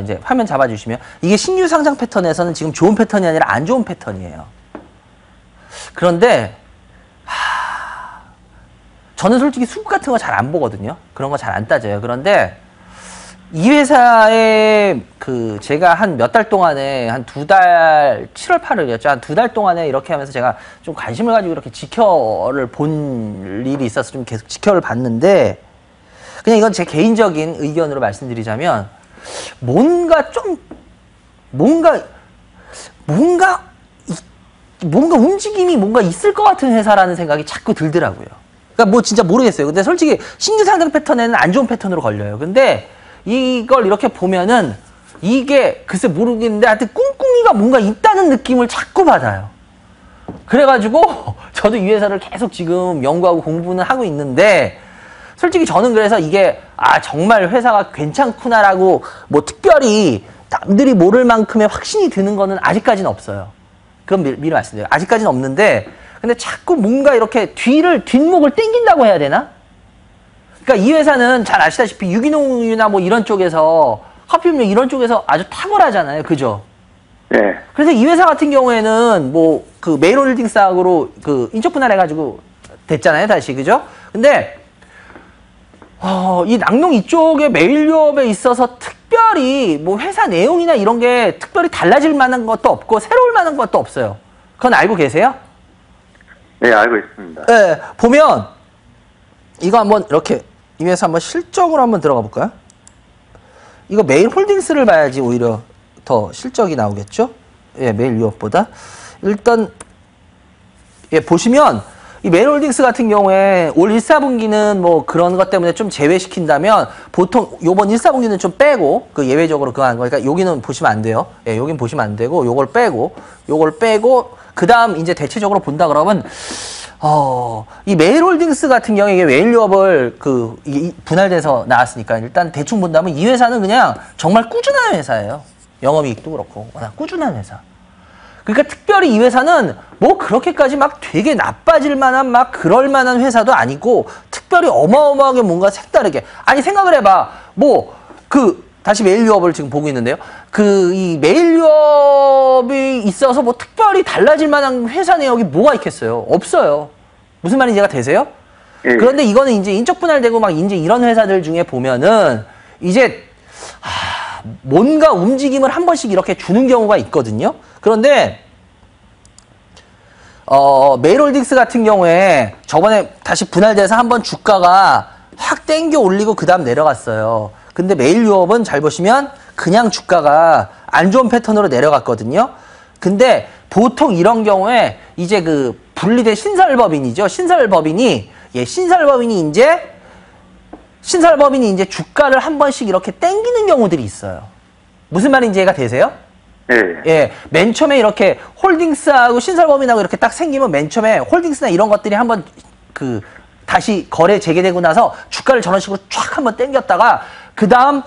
이제 화면 잡아주시면 이게 신규 상장 패턴에서는 지금 좋은 패턴이 아니라 안 좋은 패턴이에요. 그런데 저는 솔직히 수급 같은 거 잘 안 보거든요. 그런 거 잘 안 따져요. 그런데 이 회사에 제가 한 몇 달 동안에 한 2달, 7월 8일이었죠. 한 2달 동안에 이렇게 하면서 제가 좀 관심을 가지고 이렇게 지켜를 본 일이 있어서 좀 계속 지켜를 봤는데 그냥 이건 제 개인적인 의견으로 말씀드리자면 뭔가 움직임이 뭔가 있을 것 같은 회사라는 생각이 자꾸 들더라고요. 그러니까 뭐 진짜 모르겠어요. 근데 솔직히 신규 상장 패턴에는 안 좋은 패턴으로 걸려요. 근데 이걸 이렇게 보면은 이게 글쎄 모르겠는데 하여튼 꿍꿍이가 뭔가 있다는 느낌을 자꾸 받아요. 그래가지고 저도 이 회사를 계속 지금 연구하고 공부는 하고 있는데 솔직히 저는 그래서 이게 정말 회사가 괜찮구나라고 뭐 특별히 남들이 모를 만큼의 확신이 드는 거는 아직까지는 없어요. 그건 미리 말씀드려요. 아직까지는 없는데 근데 자꾸 뭔가 이렇게 뒷목을 땡긴다고 해야 되나? 그러니까 이 회사는 잘 아시다시피 유기농유나 뭐 이런 쪽에서 커피음료 이런 쪽에서 아주 탁월하잖아요. 그죠? 네. 그래서 이 회사 같은 경우에는 뭐 메일홀딩스하고 인적 분할해가지고 됐잖아요. 다시. 그죠? 근데 이 낙농 이쪽의 메일유업에 있어서 특별히 뭐 회사 내용이나 이런 게 특별히 달라질 만한 것도 없고 새로울 만한 것도 없어요. 그건 알고 계세요? 네, 알고 있습니다. 네, 보면 이거 한번 이렇게 이 회사 한번 실적으로 한번 들어가 볼까요? 이거 메일홀딩스를 봐야지 오히려 더 실적이 나오겠죠? 예, 메일유업보다. 일단 보시면 이 메일홀딩스 같은 경우에 올 1, 4분기는 뭐 그런 것 때문에 좀 제외시킨다면 보통 요번 1, 4분기는 좀 빼고 예외적으로 그거 하는 거니까 그러니까 여기는 보시면 안 돼요. 예, 여긴 보시면 안 되고 요걸 빼고 그다음 이제 대체적으로 본다 그러면 이 메일홀딩스 같은 경우에 이게 메일유업을 이게 분할돼서 나왔으니까 일단 대충 본다면 이 회사는 그냥 정말 꾸준한 회사예요. 영업이익도 그렇고 워낙 꾸준한 회사. 그러니까 특별히 이 회사는 뭐 그렇게까지 막 되게 나빠질 만한 막 그럴 만한 회사도 아니고 특별히 어마어마하게 뭔가 색다르게 아니 생각을 해봐 뭐 다시 메일유업을 지금 보고 있는데요. 이 메일유업이 있어서 뭐 특별히 달라질 만한 회사 내역이 뭐가 있겠어요? 없어요. 무슨 말인지 이해가 되세요? 예. 그런데 이거는 이제 인적 분할되고 막 이제 이런 회사들 중에 보면은 이제 뭔가 움직임을 한 번씩 이렇게 주는 경우가 있거든요. 그런데 메일홀딩스 같은 경우에 저번에 다시 분할돼서 한번 주가가 확 땡겨 올리고 그 다음 내려갔어요. 근데 메일유업은 잘 보시면 그냥 주가가 안 좋은 패턴으로 내려갔거든요. 근데 보통 이런 경우에 이제 분리된 신설법인이죠. 신설법인이 이제 주가를 한 번씩 이렇게 땡기는 경우들이 있어요. 무슨 말인지 이해가 되세요? 네. 예, 맨 처음에 이렇게 홀딩스하고 신설법인하고 이렇게 딱 생기면 맨 처음에 홀딩스나 이런 것들이 한번 다시 거래 재개되고 나서 주가를 저런 식으로 쫙 한번 땡겼다가 그 다음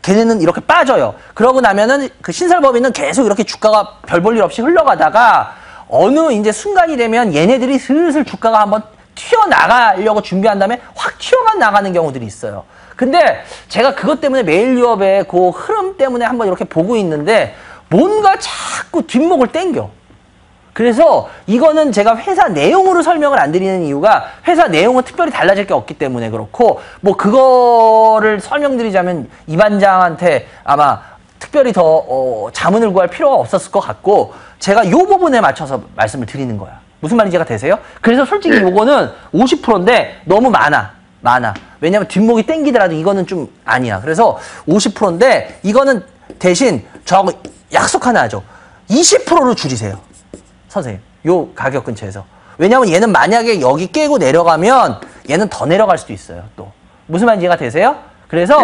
걔네는 이렇게 빠져요. 그러고 나면은 신설법인은 계속 이렇게 주가가 별 볼 일 없이 흘러가다가 어느 이제 순간이 되면 얘네들이 슬슬 주가가 한번 튀어나가려고 준비한 다음에 확 튀어나가는 경우들이 있어요. 근데 제가 그것 때문에 메일유업의 그 흐름 때문에 한번 이렇게 보고 있는데 뭔가 자꾸 뒷목을 땡겨. 그래서 이거는 제가 회사 내용으로 설명을 안 드리는 이유가 회사 내용은 특별히 달라질 게 없기 때문에 그렇고 뭐 그거를 설명드리자면 이 반장한테 아마 특별히 더 자문을 구할 필요가 없었을 것 같고 제가 이 부분에 맞춰서 말씀을 드리는 거야. 무슨 말인지 이해가 되세요? 그래서 솔직히 요거는 50%인데 너무 많아. 왜냐면 뒷목이 땡기더라도 이거는 좀 아니야. 그래서 50%인데 이거는 대신 저하고 약속 하나 하죠. 20%로 줄이세요. 선생님. 요 가격 근처에서. 왜냐면 얘는 만약에 여기 깨고 내려가면 얘는 더 내려갈 수도 있어요. 또. 무슨 말인지 이해가 되세요? 그래서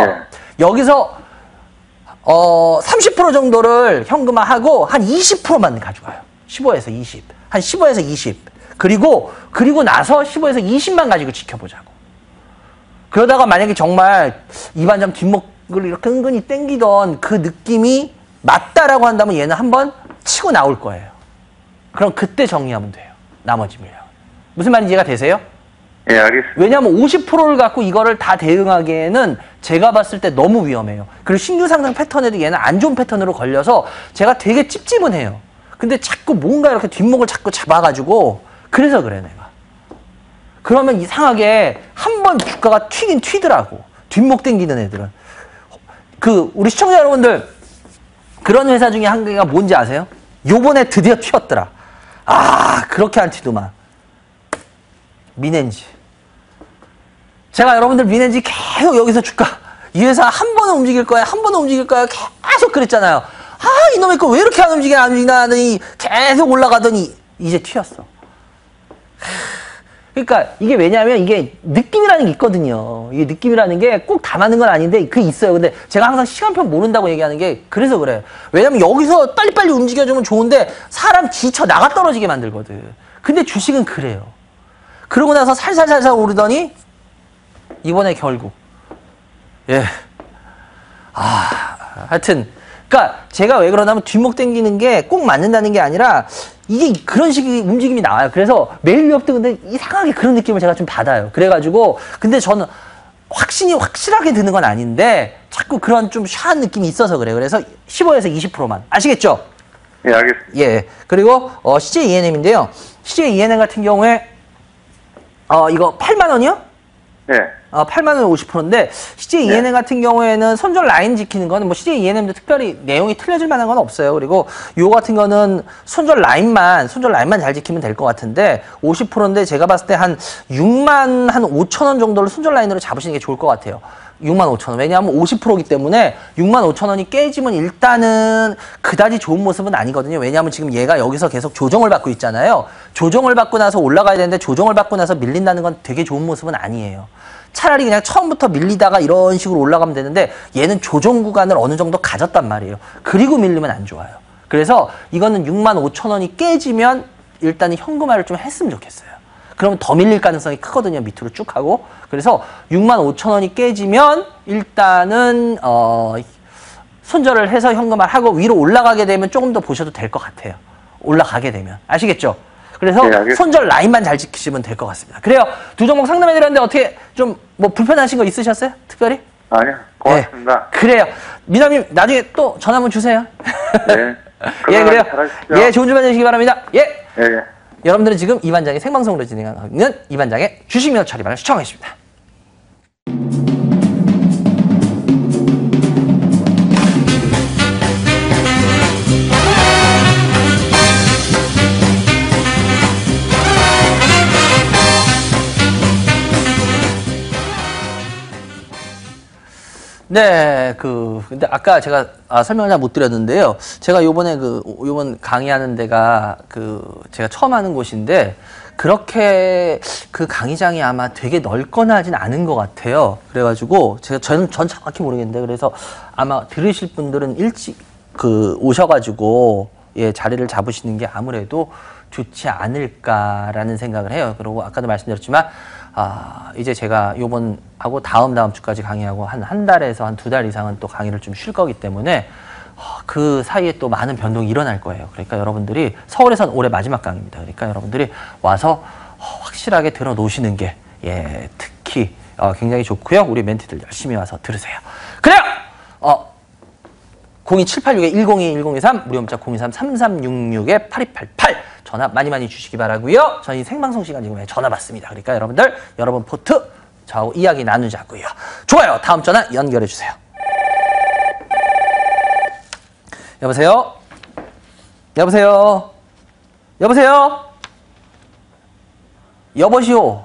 여기서 30% 정도를 현금화하고 한 20%만 가져가요. 15에서 20. 한 15에서 20. 그리고 나서 15에서 20만 가지고 지켜보자고. 그러다가 만약에 정말 이 반장 뒷목을 이렇게 은근히 땡기던 그 느낌이 맞다라고 한다면 얘는 한번 치고 나올 거예요. 그럼 그때 정리하면 돼요. 나머지 물량. 무슨 말인지 이해가 되세요? 예, 알겠습니다. 왜냐하면 50%를 갖고 이거를 다 대응하기에는 제가 봤을 때 너무 위험해요. 그리고 신규 상승 패턴에도 얘는 안 좋은 패턴으로 걸려서 제가 되게 찝찝은 해요. 근데 자꾸 뭔가 이렇게 뒷목을 자꾸 잡아가지고 그래서 그래 내가. 그러면 이상하게 한 번 주가가 튀긴 튀더라고. 뒷목 땡기는 애들은. 우리 시청자 여러분들 그런 회사 중에 한 개가 뭔지 아세요? 요번에 드디어 튀었더라. 그렇게 안 튀더만. 미넨지. 제가 여러분들 미넨지 계속 여기서 주가 이 회사 한 번은 움직일 거야 계속 그랬잖아요. 이놈의 거 왜 이렇게 안 움직이나 하더니 계속 올라가더니 이제 튀었어. 그러니까 이게 왜냐면 이게 느낌이라는 게 있거든요. 이게 느낌이라는 게 꼭 다 맞는 건 아닌데 그게 있어요. 근데 제가 항상 시간표 모른다고 얘기하는 게 그래서 그래요. 왜냐면 여기서 빨리빨리 움직여주면 좋은데 사람 지쳐 나가 떨어지게 만들거든. 근데 주식은 그래요. 그러고 나서 살살살살 오르더니 이번에 결국 하여튼 그러니까 제가 왜 그러냐면 뒷목 당기는 게 꼭 맞는다는 게 아니라 이게 그런 식의 움직임이 나와요. 그래서 매일 위협도 근데 이상하게 그런 느낌을 제가 좀 받아요. 그래가지고 근데 저는 확실하게 드는 건 아닌데 자꾸 그런 좀 샤한 느낌이 있어서 그래요. 그래서 15에서 20%만 아시겠죠? 예, 알겠습니다. 예. 그리고 CJ ENM인데요. CJ ENM 같은 경우에 이거 8만 원이요? 네. 8만 원 50%인데 CJ ENM 같은 경우에는 손절 라인 지키는 거는 뭐 CJ ENM도 특별히 내용이 틀려질 만한 건 없어요. 그리고 요 같은 거는 손절 라인만 잘 지키면 될 것 같은데 50%인데 제가 봤을 때 한 6만 한 5천 원 정도를 손절 라인으로 잡으시는 게 좋을 것 같아요. 6만 5천 원. 왜냐하면 50%이기 때문에 6만 5천 원이 깨지면 일단은 그다지 좋은 모습은 아니거든요. 왜냐하면 지금 얘가 여기서 계속 조정을 받고 있잖아요. 조정을 받고 나서 올라가야 되는데 조정을 받고 나서 밀린다는 건 되게 좋은 모습은 아니에요. 차라리 그냥 처음부터 밀리다가 이런 식으로 올라가면 되는데 얘는 조정 구간을 어느 정도 가졌단 말이에요. 그리고 밀리면 안 좋아요. 그래서 이거는 6만 5천 원이 깨지면 일단은 현금화를 좀 했으면 좋겠어요. 그러면 더 밀릴 가능성이 크거든요. 밑으로 쭉 하고. 그래서 6만 5천 원이 깨지면 일단은 손절을 해서 현금화를 하고 위로 올라가게 되면 조금 더 보셔도 될 것 같아요. 올라가게 되면. 아시겠죠? 그래서 네, 손절 라인만 잘 지키시면 될 것 같습니다. 그래요. 두 종목 상담해드렸는데 어떻게 좀 뭐 불편하신 거 있으셨어요? 특별히? 아니요. 고맙습니다. 네, 그래요. 미나님 나중에 또 전화 한번 주세요. 네. 예, 그래요. 잘하십시오. 예, 좋은 주말 되시기 바랍니다. 예. 예, 예. 여러분들은 지금 이반장의 생방송으로 진행하고 있는 이반장의 주식민원 처리반을 시청하고 계십니다. 네, 근데 아까 제가 설명을 잘 못 드렸는데요. 제가 요번 강의하는 데가 제가 처음 하는 곳인데, 그렇게 그 강의장이 아마 되게 넓거나 하진 않은 것 같아요. 그래가지고, 전 정확히 모르겠는데, 그래서 아마 들으실 분들은 일찍 오셔가지고, 예, 자리를 잡으시는 게 아무래도 좋지 않을까라는 생각을 해요. 그리고 아까도 말씀드렸지만, 이제 제가 요번하고 다음 주까지 강의하고 한 달에서 한 2달 이상은 또 강의를 좀 쉴 거기 때문에 그 사이에 또 많은 변동이 일어날 거예요. 그러니까 여러분들이 서울에선 올해 마지막 강의입니다. 그러니까 여러분들이 와서 확실하게 들어놓으시는 게 예, 특히 굉장히 좋고요. 우리 멘티들 열심히 와서 들으세요. 그래요! 02786-102-1023 무료 문자 023-3366-8288 전화 많이 많이 주시기 바라고요. 저희 생방송 시간 지금 전화 받습니다. 그러니까 여러분들 여러분 포트 저하고 이야기 나누자고요. 좋아요. 다음 전화 연결해 주세요. 여보세요? 여보세요? 여보세요? 여보시오.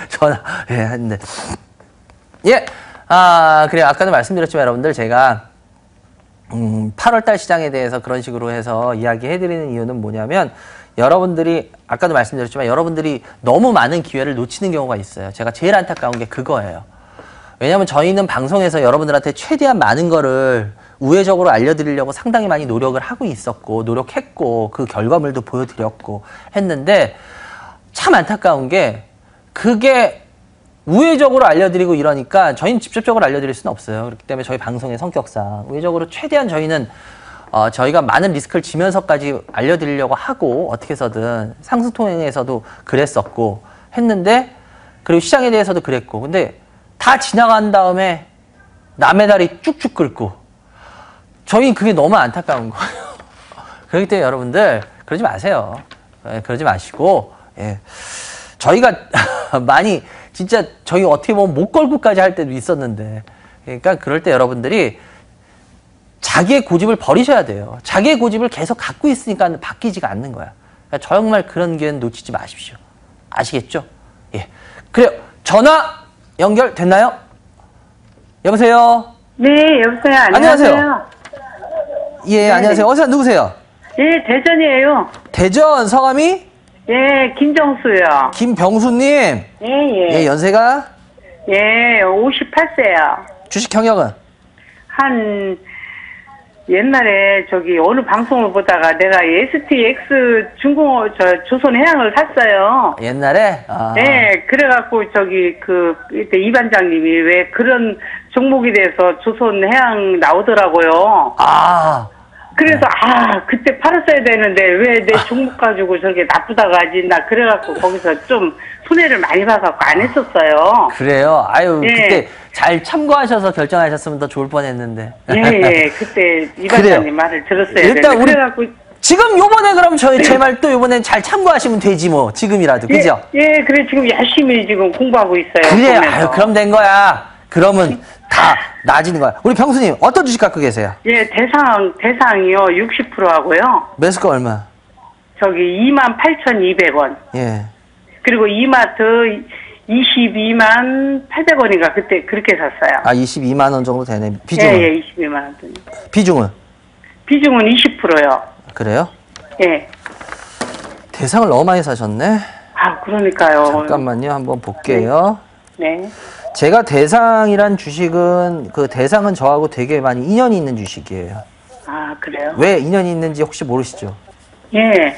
전화 했는데 그래요. 아까도 말씀드렸지만 여러분들 제가 8월달 시장에 대해서 그런 식으로 해서 이야기해드리는 이유는 뭐냐면 여러분들이 아까도 말씀드렸지만 여러분들이 너무 많은 기회를 놓치는 경우가 있어요. 제가 제일 안타까운 게 그거예요. 왜냐하면 저희는 방송에서 여러분들한테 최대한 많은 거를 우회적으로 알려드리려고 상당히 많이 노력을 하고 있었고 노력했고 그 결과물도 보여드렸고 했는데 참 안타까운 게 그게 우회적으로 알려드리고 이러니까 저희는 직접적으로 알려드릴 수는 없어요. 그렇기 때문에 저희 방송의 성격상 우회적으로 최대한 저희는 저희가 많은 리스크를 지면서까지 알려드리려고 하고 어떻게 해서든 상승통행에서도 그랬었고 했는데 그리고 시장에 대해서도 그랬고 근데 다 지나간 다음에 남의 다리 쭉쭉 긁고 저희는 그게 너무 안타까운 거예요. 그렇기 때문에 여러분들 그러지 마세요. 그러지 마시고 저희가 많이 진짜 저희 어떻게 보면 못 걸고까지 할 때도 있었는데 그러니까 그럴 때 여러분들이 자기의 고집을 버리셔야 돼요. 자기의 고집을 계속 갖고 있으니까 바뀌지가 않는 거야. 그러니까 정말 그런 기회는 놓치지 마십시오. 아시겠죠? 예. 그래요. 전화 연결됐나요? 여보세요? 네, 여보세요. 안녕하세요. 예, 네. 안녕하세요. 어디서 누구세요? 예, 대전이에요. 대전 성함이? 예, 김정수요. 김병수님. 예, 예. 예, 연세가? 예, 58세요. 주식 경력은? 옛날에 어느 방송을 보다가 내가 STX 조선해양을 샀어요. 옛날에? 네, 그래갖고 이때 이 반장님이 왜 그런 종목에 대해서 조선해양 나오더라고요. 그래서 그때 팔았어야 되는데 왜 내 종목 가지고 저게 나쁘다고 하지? 나 그래갖고 거기서 좀 손해를 많이 봐갖고 안 했었어요. 그래요? 아유, 예. 그때 잘 참고하셔서 결정하셨으면 더 좋을 뻔했는데. 예, 그때 이 반장님 말을 들었어야 일단 되는데 우리 그래갖고 지금 요번에 그럼 제 말 또 요번엔 잘 참고하시면 되지 뭐. 지금이라도. 그죠? 예, 그래 지금 열심히 지금 공부하고 있어요. 그래, 보면서. 아유, 그럼 된 거야. 그러면 다 나아지는 거야. 우리 병수님, 어떤 주식 갖고 계세요? 예, 대상이요 60% 하고요. 매수가 얼마? 28,200원. 예. 그리고 이마트 22만 800원인가 그때 그렇게 샀어요. 22만 원 정도 되네. 비중은? 예, 22만 원. 비중은? 비중은 20%요. 그래요? 예. 대상을 너무 많이 사셨네. 그러니까요. 잠깐만요. 한번 볼게요. 네. 제가 대상이란 주식은 대상은 저하고 되게 많이 인연이 있는 주식이에요. 그래요? 왜 인연이 있는지 혹시 모르시죠? 예.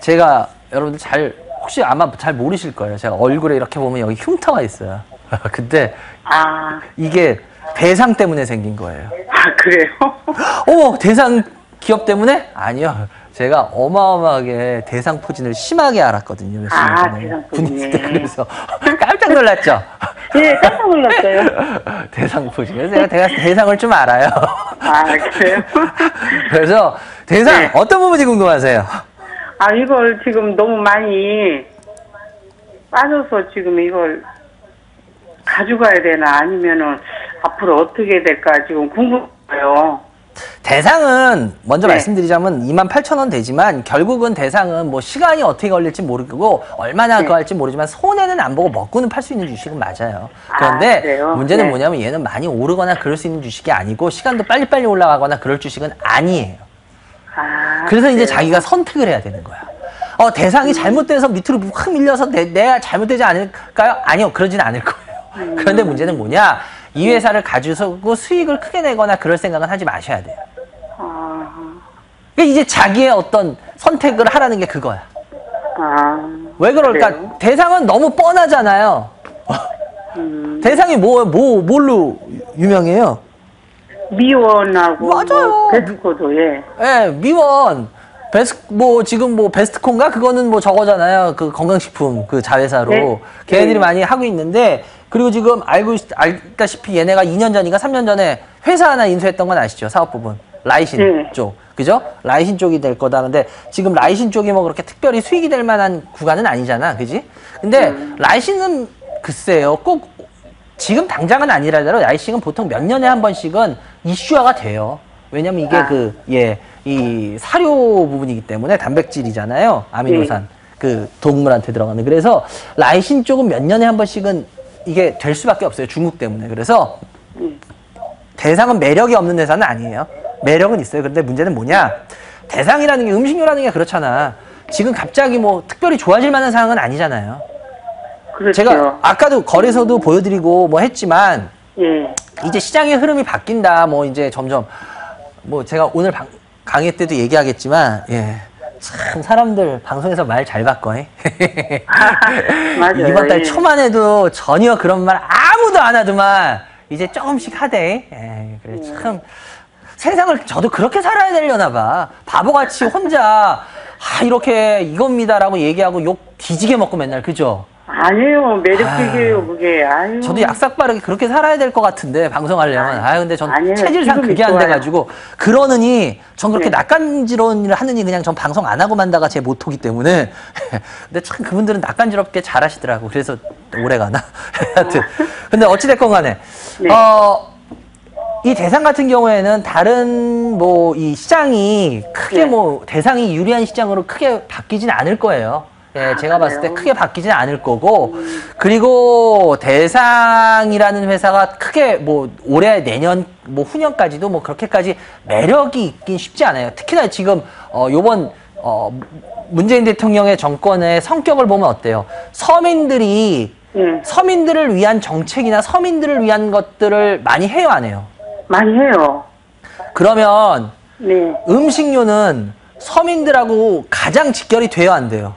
제가 여러분들 혹시 아마 잘 모르실 거예요. 제가 얼굴에 이렇게 보면 여기 흉터가 있어요. 근데 이게 대상 때문에 생긴 거예요. 그래요? 어머, 대상 기업 때문에? 아니요. 제가 어마어마하게 대상 포진을 심하게 알았거든요. 몇 년 전에. 대상 군입 때 포진. 그래서 깜짝 놀랐죠? 예, 깜짝 놀랐어요. 대상 포진. 그래서 제가 대상을 좀 알아요. 그래요? 그래서 대상 네. 어떤 부분이 궁금하세요? 이걸 지금 너무 많이 빠져서 지금 이걸 가져가야 되나 아니면은 앞으로 어떻게 될까 지금 궁금해요. 대상은 먼저 네. 말씀드리자면 28,000원 되지만 결국은 대상은 뭐 시간이 어떻게 걸릴지 모르고 얼마나 네. 그거 할지 모르지만 손해는 안 보고 먹고는 팔 수 있는 주식은 맞아요. 그런데 그래요? 문제는 네. 뭐냐면 얘는 많이 오르거나 그럴 수 있는 주식이 아니고 시간도 빨리빨리 올라가거나 그럴 주식은 아니에요. 그래서 이제 그래요? 자기가 선택을 해야 되는 거야. 대상이 잘못돼서 밑으로 확 밀려서 내가 잘못되지 않을까요? 아니요, 그러진 않을 거예요. 그런데 문제는 뭐냐? 이 회사를 가지고 수익을 크게 내거나 그럴 생각은 하지 마셔야 돼요. 그러니까 이제 자기의 어떤 선택을 하라는 게 그거야. 왜 그럴까? 그래요? 대상은 너무 뻔하잖아요. 대상이 뭘로 유명해요? 미원하고 맞아요. 베스코도 예. 예, 미원. 지금 베스트콘가? 그거는 저거잖아요. 그 건강식품, 그 자회사로. 네. 걔네들이 네. 많이 하고 있는데, 그리고 지금 알다시피 얘네가 2년 전인가 3년 전에 회사 하나 인수했던 건 아시죠? 사업 부분. 라이신 쪽. 그죠? 라이신 쪽이 될 거다. 근데 지금 라이신 쪽이 뭐 그렇게 특별히 수익이 될 만한 구간은 아니잖아. 그지? 근데 라이신은 글쎄요. 꼭 지금 당장은 아니라더라도 라이신은 보통 몇 년에 한 번씩은 이슈화가 돼요. 왜냐면 이게 이 사료 부분이기 때문에 단백질이잖아요. 아미노산. 그 동물한테 들어가는. 그래서 라이신 쪽은 몇 년에 한 번씩은 이게 될 수밖에 없어요. 중국 때문에. 그래서 대상은 매력이 없는 회사는 아니에요. 매력은 있어요. 그런데 문제는 뭐냐? 대상이라는 게 음식료라는 게 그렇잖아. 지금 갑자기 뭐 특별히 좋아질 만한 상황은 아니잖아요. 그렇죠. 제가 아까도 거래소도 보여드리고 뭐 했지만 이제 시장의 흐름이 바뀐다. 뭐 이제 점점 뭐 제가 오늘 강의 때도 얘기하겠지만 참 사람들 방송에서 말 잘 바꿔. 맞아요. 이번 달 초만 해도 전혀 그런 말 아무도 안 하더만 이제 조금씩 하대. 그래 참 세상을 저도 그렇게 살아야 되려나 봐. 바보같이 혼자 이렇게 이겁니다라고 얘기하고 욕 뒤지게 먹고 맨날 그죠? 아니에요. 매력적이에요, 그게. 아유. 저도 약삭 빠르게 그렇게 살아야 될 것 같은데 방송하려면 근데 전 아니에요. 체질상 그게 안 돼가지고 그러느니 전 그렇게 낚간지러운 일을 하느니 그냥 전 방송 안 하고 만다가 제 모토기 때문에 근데 참 그분들은 낚간지럽게 잘하시더라고. 그래서 오래가나. 하여튼 근데 어찌됐건 간에 이 대상 같은 경우에는 다른 뭐 이 시장이 크게 뭐 대상이 유리한 시장으로 크게 바뀌진 않을 거예요. 제가 봤을 때 크게 바뀌진 않을 거고 그리고 대상이라는 회사가 크게 뭐 올해 내년 뭐 후년까지도 뭐 그렇게까지 매력이 있긴 쉽지 않아요. 특히나 지금 요번 문재인 대통령의 정권의 성격을 보면 어때요? 서민들을 위한 정책이나 서민들을 위한 것들을 많이 해요, 안 해요? 많이 해요. 그러면 음식료는 서민들하고 가장 직결이 돼요, 안 돼요?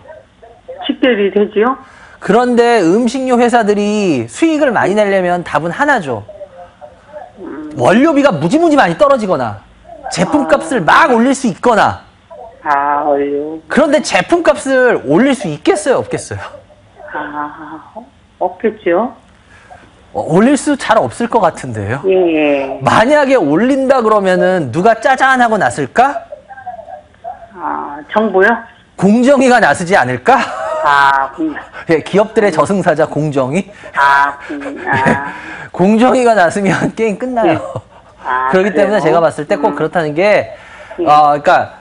직결이 되지요? 그런데 음식료 회사들이 수익을 많이 내려면 답은 하나죠. 원료비가 무지무지 많이 떨어지거나 제품값을 막 올릴 수 있거나 원료. 그런데 제품값을 올릴 수 있겠어요, 없겠어요? 없겠죠? 올릴 수 잘 없을 것 같은데요. 만약에 올린다 그러면은 누가 짜잔하고 났을까? 정부요? 공정위가 나서지 않을까? 기업들의 저승사자 공정위. 공정위가 나서면 게임 끝나요. 그렇기 때문에 제가 봤을 때 꼭 그렇다는 게, 그러니까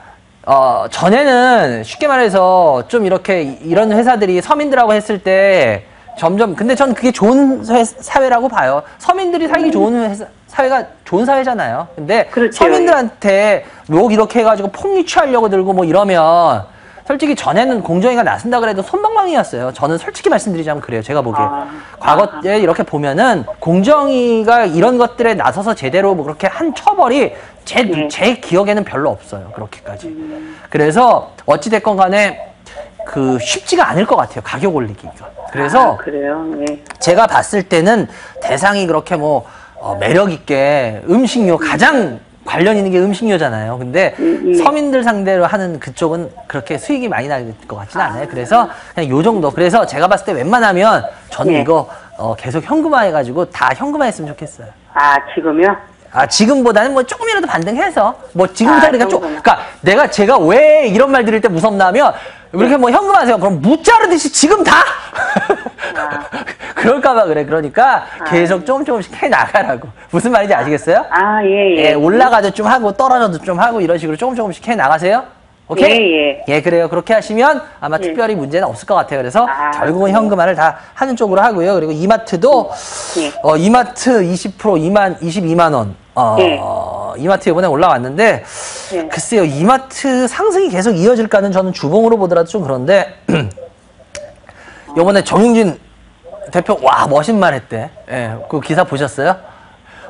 전에는 쉽게 말해서 좀 이렇게 이런 회사들이 서민들하고 했을 때 점점 근데 전 그게 좋은 사회라고 봐요. 서민들이 살기 좋은 사회가 좋은 사회잖아요. 근데 서민들한테 욕 이렇게 해가지고 폭리 취하려고 들고 뭐 이러면 솔직히 전에는 공정위가 나선다 그래도 솜방망이였어요. 저는 솔직히 말씀드리자면 그래요. 제가 보기에. 과거에 이렇게 보면은 공정위가 이런 것들에 나서서 제대로 뭐 그렇게 한 처벌이 제 기억에는 별로 없어요. 그렇게까지. 그래서 어찌됐건 간에 쉽지가 않을 것 같아요. 가격 올리기가. 그래서 그래요? 제가 봤을 때는 대상이 그렇게 뭐 매력 있게 음식료 가장 관련 있는 게 음식료잖아요. 근데 서민들 상대로 하는 그쪽은 그렇게 수익이 많이 날 것 같지는 않아요. 그래서 그냥 요 정도. 그래서 제가 봤을 때 웬만하면 저는 이거 계속 현금화해가지고 다 현금화했으면 좋겠어요. 지금요? 지금보다는 뭐 조금이라도 반등해서 뭐 지금부터 그러니까 제가 왜 이런 말 드릴 때 무섭나 하면 이렇게 뭐 현금하세요. 그럼 무자르듯이 지금 다 그럴까봐 그래. 그러니까 계속 조금씩 해 나가라고. 무슨 말인지 아시겠어요? 올라가도 좀 하고 떨어져도 좀 하고 이런 식으로 조금씩 해 나가세요. 오케이? 그래요. 그렇게 하시면 아마 특별히 문제는 없을 것 같아요. 그래서 결국은 현금화를 다 하는 쪽으로 하고요. 그리고 이마트도 이마트 20% 22만 원. 이마트 이번에 올라왔는데 글쎄요. 이마트 상승이 계속 이어질까는 저는 주봉으로 보더라도 좀 그런데 이번에 정용진 대표 멋진 말 했대. 그 기사 보셨어요?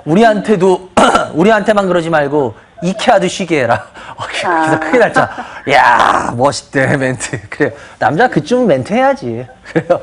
우리한테만 그러지 말고 이케아도 쉬게 해라. 기사 크게 달자. 야 멋있대 멘트. 그래요. 남자 그쯤은 멘트 해야지. 그래요.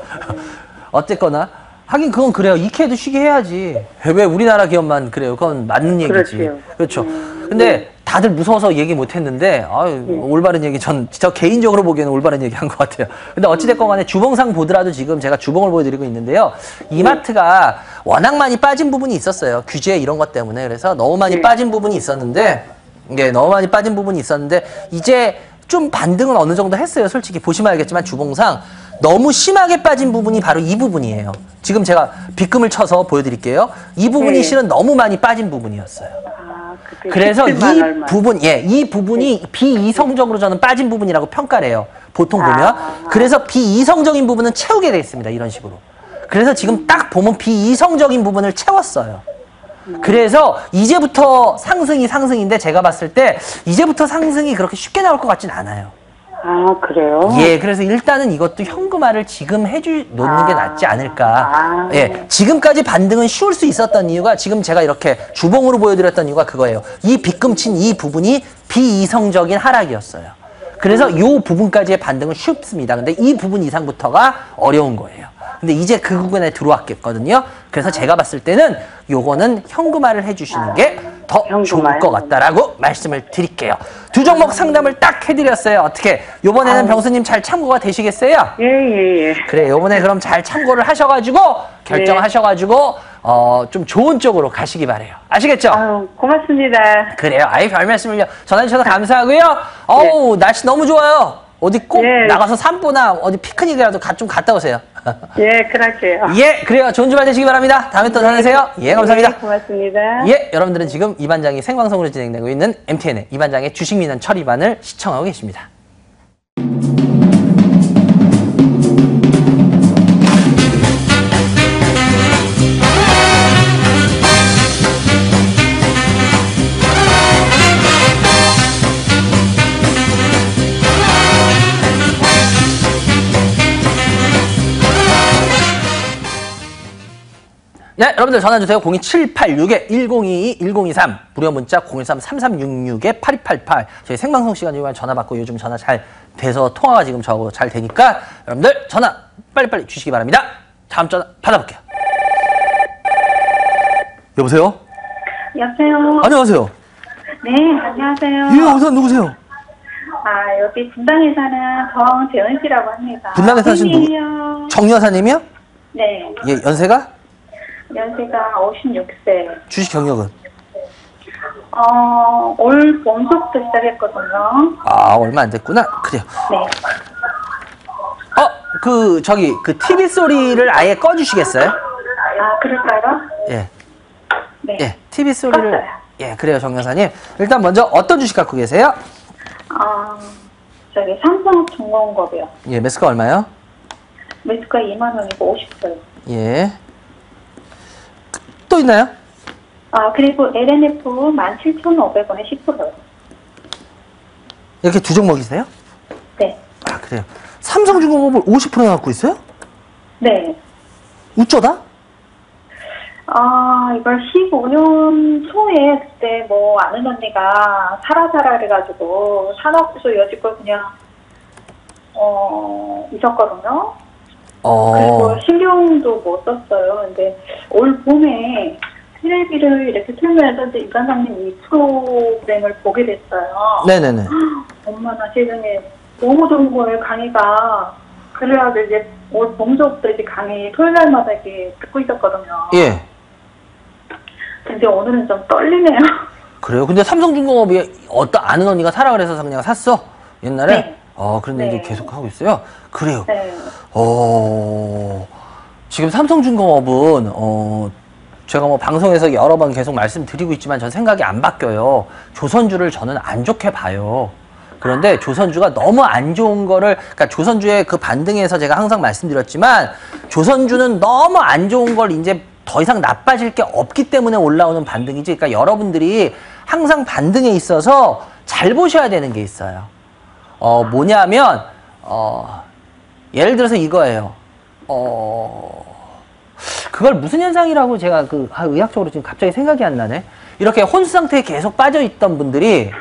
어쨌거나 하긴 그건 그래요. 이케아도 쉬게 해야지. 왜 우리나라 기업만 그래요. 그건 맞는 얘기지. 그렇죠. 근데 다들 무서워서 얘기 못 했는데 올바른 얘기 저 개인적으로 보기에는 올바른 얘기 한 것 같아요. 근데 어찌됐건 간에 주봉상 보더라도 지금 제가 주봉을 보여드리고 있는데요. 이마트가 워낙 많이 빠진 부분이 있었어요. 규제 이런 것 때문에. 그래서 너무 많이 빠진 부분이 있었는데 네, 너무 많이 빠진 부분이 있었는데 이제 좀 반등은 어느 정도 했어요. 솔직히 보시면 알겠지만 주봉상 너무 심하게 빠진 부분이 바로 이 부분이에요. 지금 제가 빗금을 쳐서 보여드릴게요. 이 부분이 네. 실은 너무 많이 빠진 부분이었어요. 아, 그때 그래서 이 17만 얼마. 부분, 이 부분이 비이성적으로 저는 빠진 부분이라고 평가를 해요. 보통 보면. 그래서 비이성적인 부분은 채우게 돼 있습니다. 이런 식으로. 그래서 지금 딱 보면 비이성적인 부분을 채웠어요. 그래서 이제부터 상승인데 제가 봤을 때 이제부터 상승이 그렇게 쉽게 나올 것 같진 않아요. 아, 그래요? 예, 그래서 일단은 이것도 현금화를 지금 놓는 게 낫지 않을까. 예, 지금까지 반등은 쉬울 수 있었던 이유가 지금 제가 이렇게 주봉으로 보여드렸던 이유가 그거예요. 이 빗금 친 이 부분이 비이성적인 하락이었어요. 그래서 이 부분까지의 반등은 쉽습니다. 근데 이 부분 이상부터가 어려운 거예요. 근데 이제 그 부분에 들어왔겠거든요. 그래서 제가 봤을 때는 요거는 현금화를 해주시는 게 더 좋을 것 같다라고 말씀을 드릴게요. 두 종목 상담을 딱 해드렸어요. 어떻게 요번에는 병수님 잘 참고가 되시겠어요? 예. 그래, 요번에 그럼 잘 참고를 하셔가지고 결정하셔가지고 좀 좋은 쪽으로 가시기 바래요. 아시겠죠? 아유, 고맙습니다. 그래요. 아이, 별 말씀을요. 전화 주셔서 감사하고요. 어우, 날씨 너무 좋아요. 어디 꼭 예. 나가서 산보나 어디 피크닉이라도 좀 갔다 오세요. 예, 그럴게요. 예, 그래요. 좋은 주말 되시기 바랍니다. 다음에 또 전화주세요. 예, 감사합니다. 예, 고맙습니다. 예, 여러분들은 지금 이 반장이 생방송으로 진행되고 있는 MTN의 이 반장의 주식민원 처리반을 시청하고 계십니다. 네, 여러분들 전화주세요. 02786-1022-1023 무료 문자 013-3366-8288 저희 생방송 시간이지만 전화 받고 요즘 전화 잘 돼서 통화가 지금 저하고 잘 되니까 여러분들 전화 빨리빨리 주시기 바랍니다. 다음 전화 받아볼게요. 여보세요? 여보세요. 안녕하세요. 네, 안녕하세요. 예, 우선 누구세요? 아, 여기 분당에 사는 정재은 씨라고 합니다. 분당에 사신 누구? 팬이에요. 정 여사님이요? 네, 예, 연세가? 연세가 56세. 주식 경력은? 올 봄부터 시작했거든요. 아, 얼마 안 됐구나. 그래요. 네. 그 TV 소리를 아예 꺼주시겠어요? 아, 그럴까요? 예. 네. 예, TV 소리를. 껐어요. 예, 그래요, 정 여사님. 일단 먼저 어떤 주식 갖고 계세요? 삼성중공업이요. 예, 매수가 얼마요? 매수가 2만 원이고 50%요. 예. 또 있나요? 그리고 LNF 17,500원에 10%요. 이렇게 두 종목이세요? 네. 아, 그래요. 삼성중공업을 50% 갖고 있어요? 네. 어쩌다? 이걸 15년 초에 그때 아는 언니가 사라 그래가지고 산업부서 여직걸 그냥, 있었거든요. 그리고 신경도 못 썼어요. 근데 올 봄에 테레비를 이렇게 틀면서 이제 이관장님 이 프로그램을 보게 됐어요. 네네네. 엄마나 세상에 너무 좋은 거예요, 강의가. 그래가지고 이제 올 봄부터 이제 강의 토요일날마다 이렇게 듣고 있었거든요. 예. 근데 오늘은 좀 떨리네요. 그래요? 근데 삼성중공업이 아는 언니가 사라 그래서 그냥 샀어? 옛날에? 네. 그런데 네. 이제 계속 하고 있어요? 그래요. 네. 지금 삼성중공업은, 제가 방송에서 여러 번 계속 말씀드리고 있지만 전 생각이 안 바뀌어요. 조선주를 저는 안 좋게 봐요. 그런데 조선주가 너무 안 좋은 거를, 그러니까 조선주의 그 반등에서 제가 항상 말씀드렸지만 조선주는 너무 안 좋은 걸 이제 더 이상 나빠질 게 없기 때문에 올라오는 반등이지. 그러니까 여러분들이 항상 반등에 있어서 잘 보셔야 되는 게 있어요. 뭐냐면, 예를 들어서 이거예요. 그걸 무슨 현상이라고 제가 의학적으로 지금 갑자기 생각이 안 나네. 이렇게 혼수 상태에 계속 빠져있던 분들이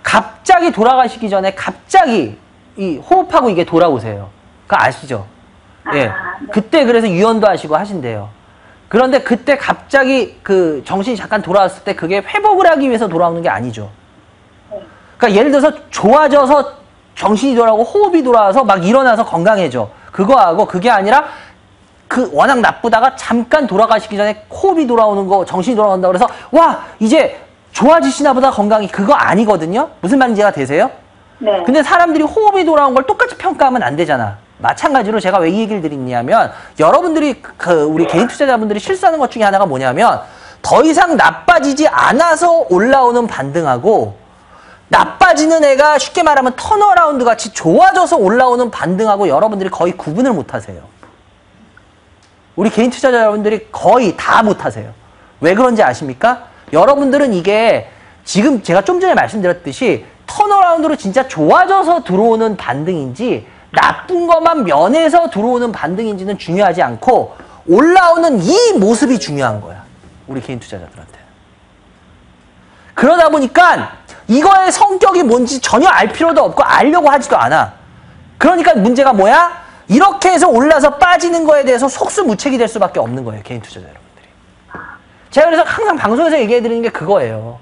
갑자기 돌아가시기 전에 갑자기 이 호흡하고 이게 돌아오세요. 그거 아시죠? 예. 네. 그때 그래서 유연도 하시고 하신대요. 그런데 그때 갑자기 정신이 잠깐 돌아왔을 때 그게 회복을 하기 위해서 돌아오는 게 아니죠. 그러니까 예를 들어서 좋아져서 정신이 돌아오고 호흡이 돌아와서 막 일어나서 건강해져. 그거하고 그게 아니라 워낙 나쁘다가 잠깐 돌아가시기 전에 호흡이 돌아오는 거, 정신이 돌아온다 그래서 와, 이제 좋아지시나 보다 건강이. 그거 아니거든요. 무슨 말인지 이해가 되세요? 네. 근데 사람들이 호흡이 돌아온 걸 똑같이 평가하면 안 되잖아. 마찬가지로 제가 왜 이 얘기를 드리냐면 여러분들이 우리 개인 투자자분들이 실수하는 것 중에 하나가 뭐냐면 더 이상 나빠지지 않아서 올라오는 반등하고 나빠지는 애가 쉽게 말하면 턴어라운드 같이 좋아져서 올라오는 반등하고 여러분들이 거의 구분을 못 하세요. 우리 개인 투자자 여러분들이 거의 다 못 하세요. 왜 그런지 아십니까? 여러분들은 이게 지금 제가 좀 전에 말씀드렸듯이 턴어라운드로 진짜 좋아져서 들어오는 반등인지 나쁜 것만 면해서 들어오는 반등인지는 중요하지 않고 올라오는 이 모습이 중요한 거야. 우리 개인 투자자들한테. 그러다 보니까 이거의 성격이 뭔지 전혀 알 필요도 없고 알려고 하지도 않아. 그러니까 문제가 뭐야? 이렇게 해서 올라서 빠지는 거에 대해서 속수무책이 될 수밖에 없는 거예요. 개인 투자자 여러분들이. 제가 그래서 항상 방송에서 얘기해드리는 게 그거예요.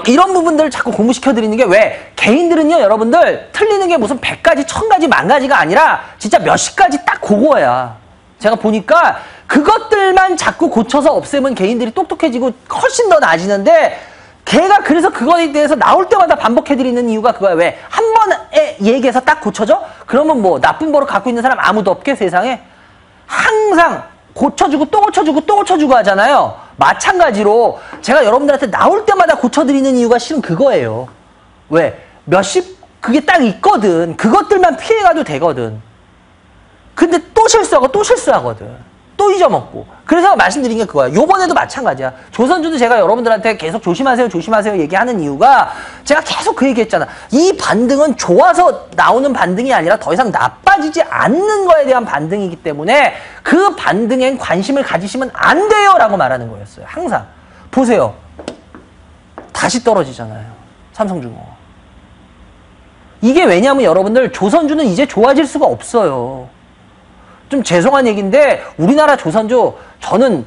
이런 부분들을 자꾸 공부시켜드리는 게 왜? 개인들은요, 여러분들, 틀리는 게 무슨 100가지, 1000가지, 10,000가지가 아니라 진짜 몇십 가지 딱 그거야. 제가 보니까 그것들만 자꾸 고쳐서 없애면 개인들이 똑똑해지고 훨씬 더 나아지는데 걔가 그래서 그거에 대해서 나올 때마다 반복해드리는 이유가 그거야. 왜? 한 번에 얘기해서 딱 고쳐져? 그러면 뭐 나쁜 버릇 갖고 있는 사람 아무도 없게 세상에? 항상 고쳐주고 또 고쳐주고 또 고쳐주고 하잖아요. 마찬가지로 제가 여러분들한테 나올 때마다 고쳐드리는 이유가 실은 그거예요. 왜? 그게 딱 있거든. 그것들만 피해가도 되거든. 근데 또 실수하고 또 실수하거든. 또 잊어먹고. 그래서 말씀드린 게 그거야. 요번에도 마찬가지야. 조선주도 제가 여러분들한테 계속 조심하세요, 조심하세요 얘기하는 이유가 제가 계속 그 얘기했잖아. 이 반등은 좋아서 나오는 반등이 아니라 더 이상 나빠지지 않는 거에 대한 반등이기 때문에 그 반등엔 관심을 가지시면 안 돼요 라고 말하는 거였어요. 항상. 보세요. 다시 떨어지잖아요. 삼성중공업. 이게 왜냐면 여러분들 조선주는 이제 좋아질 수가 없어요. 좀 죄송한 얘기인데 우리나라 조선주 저는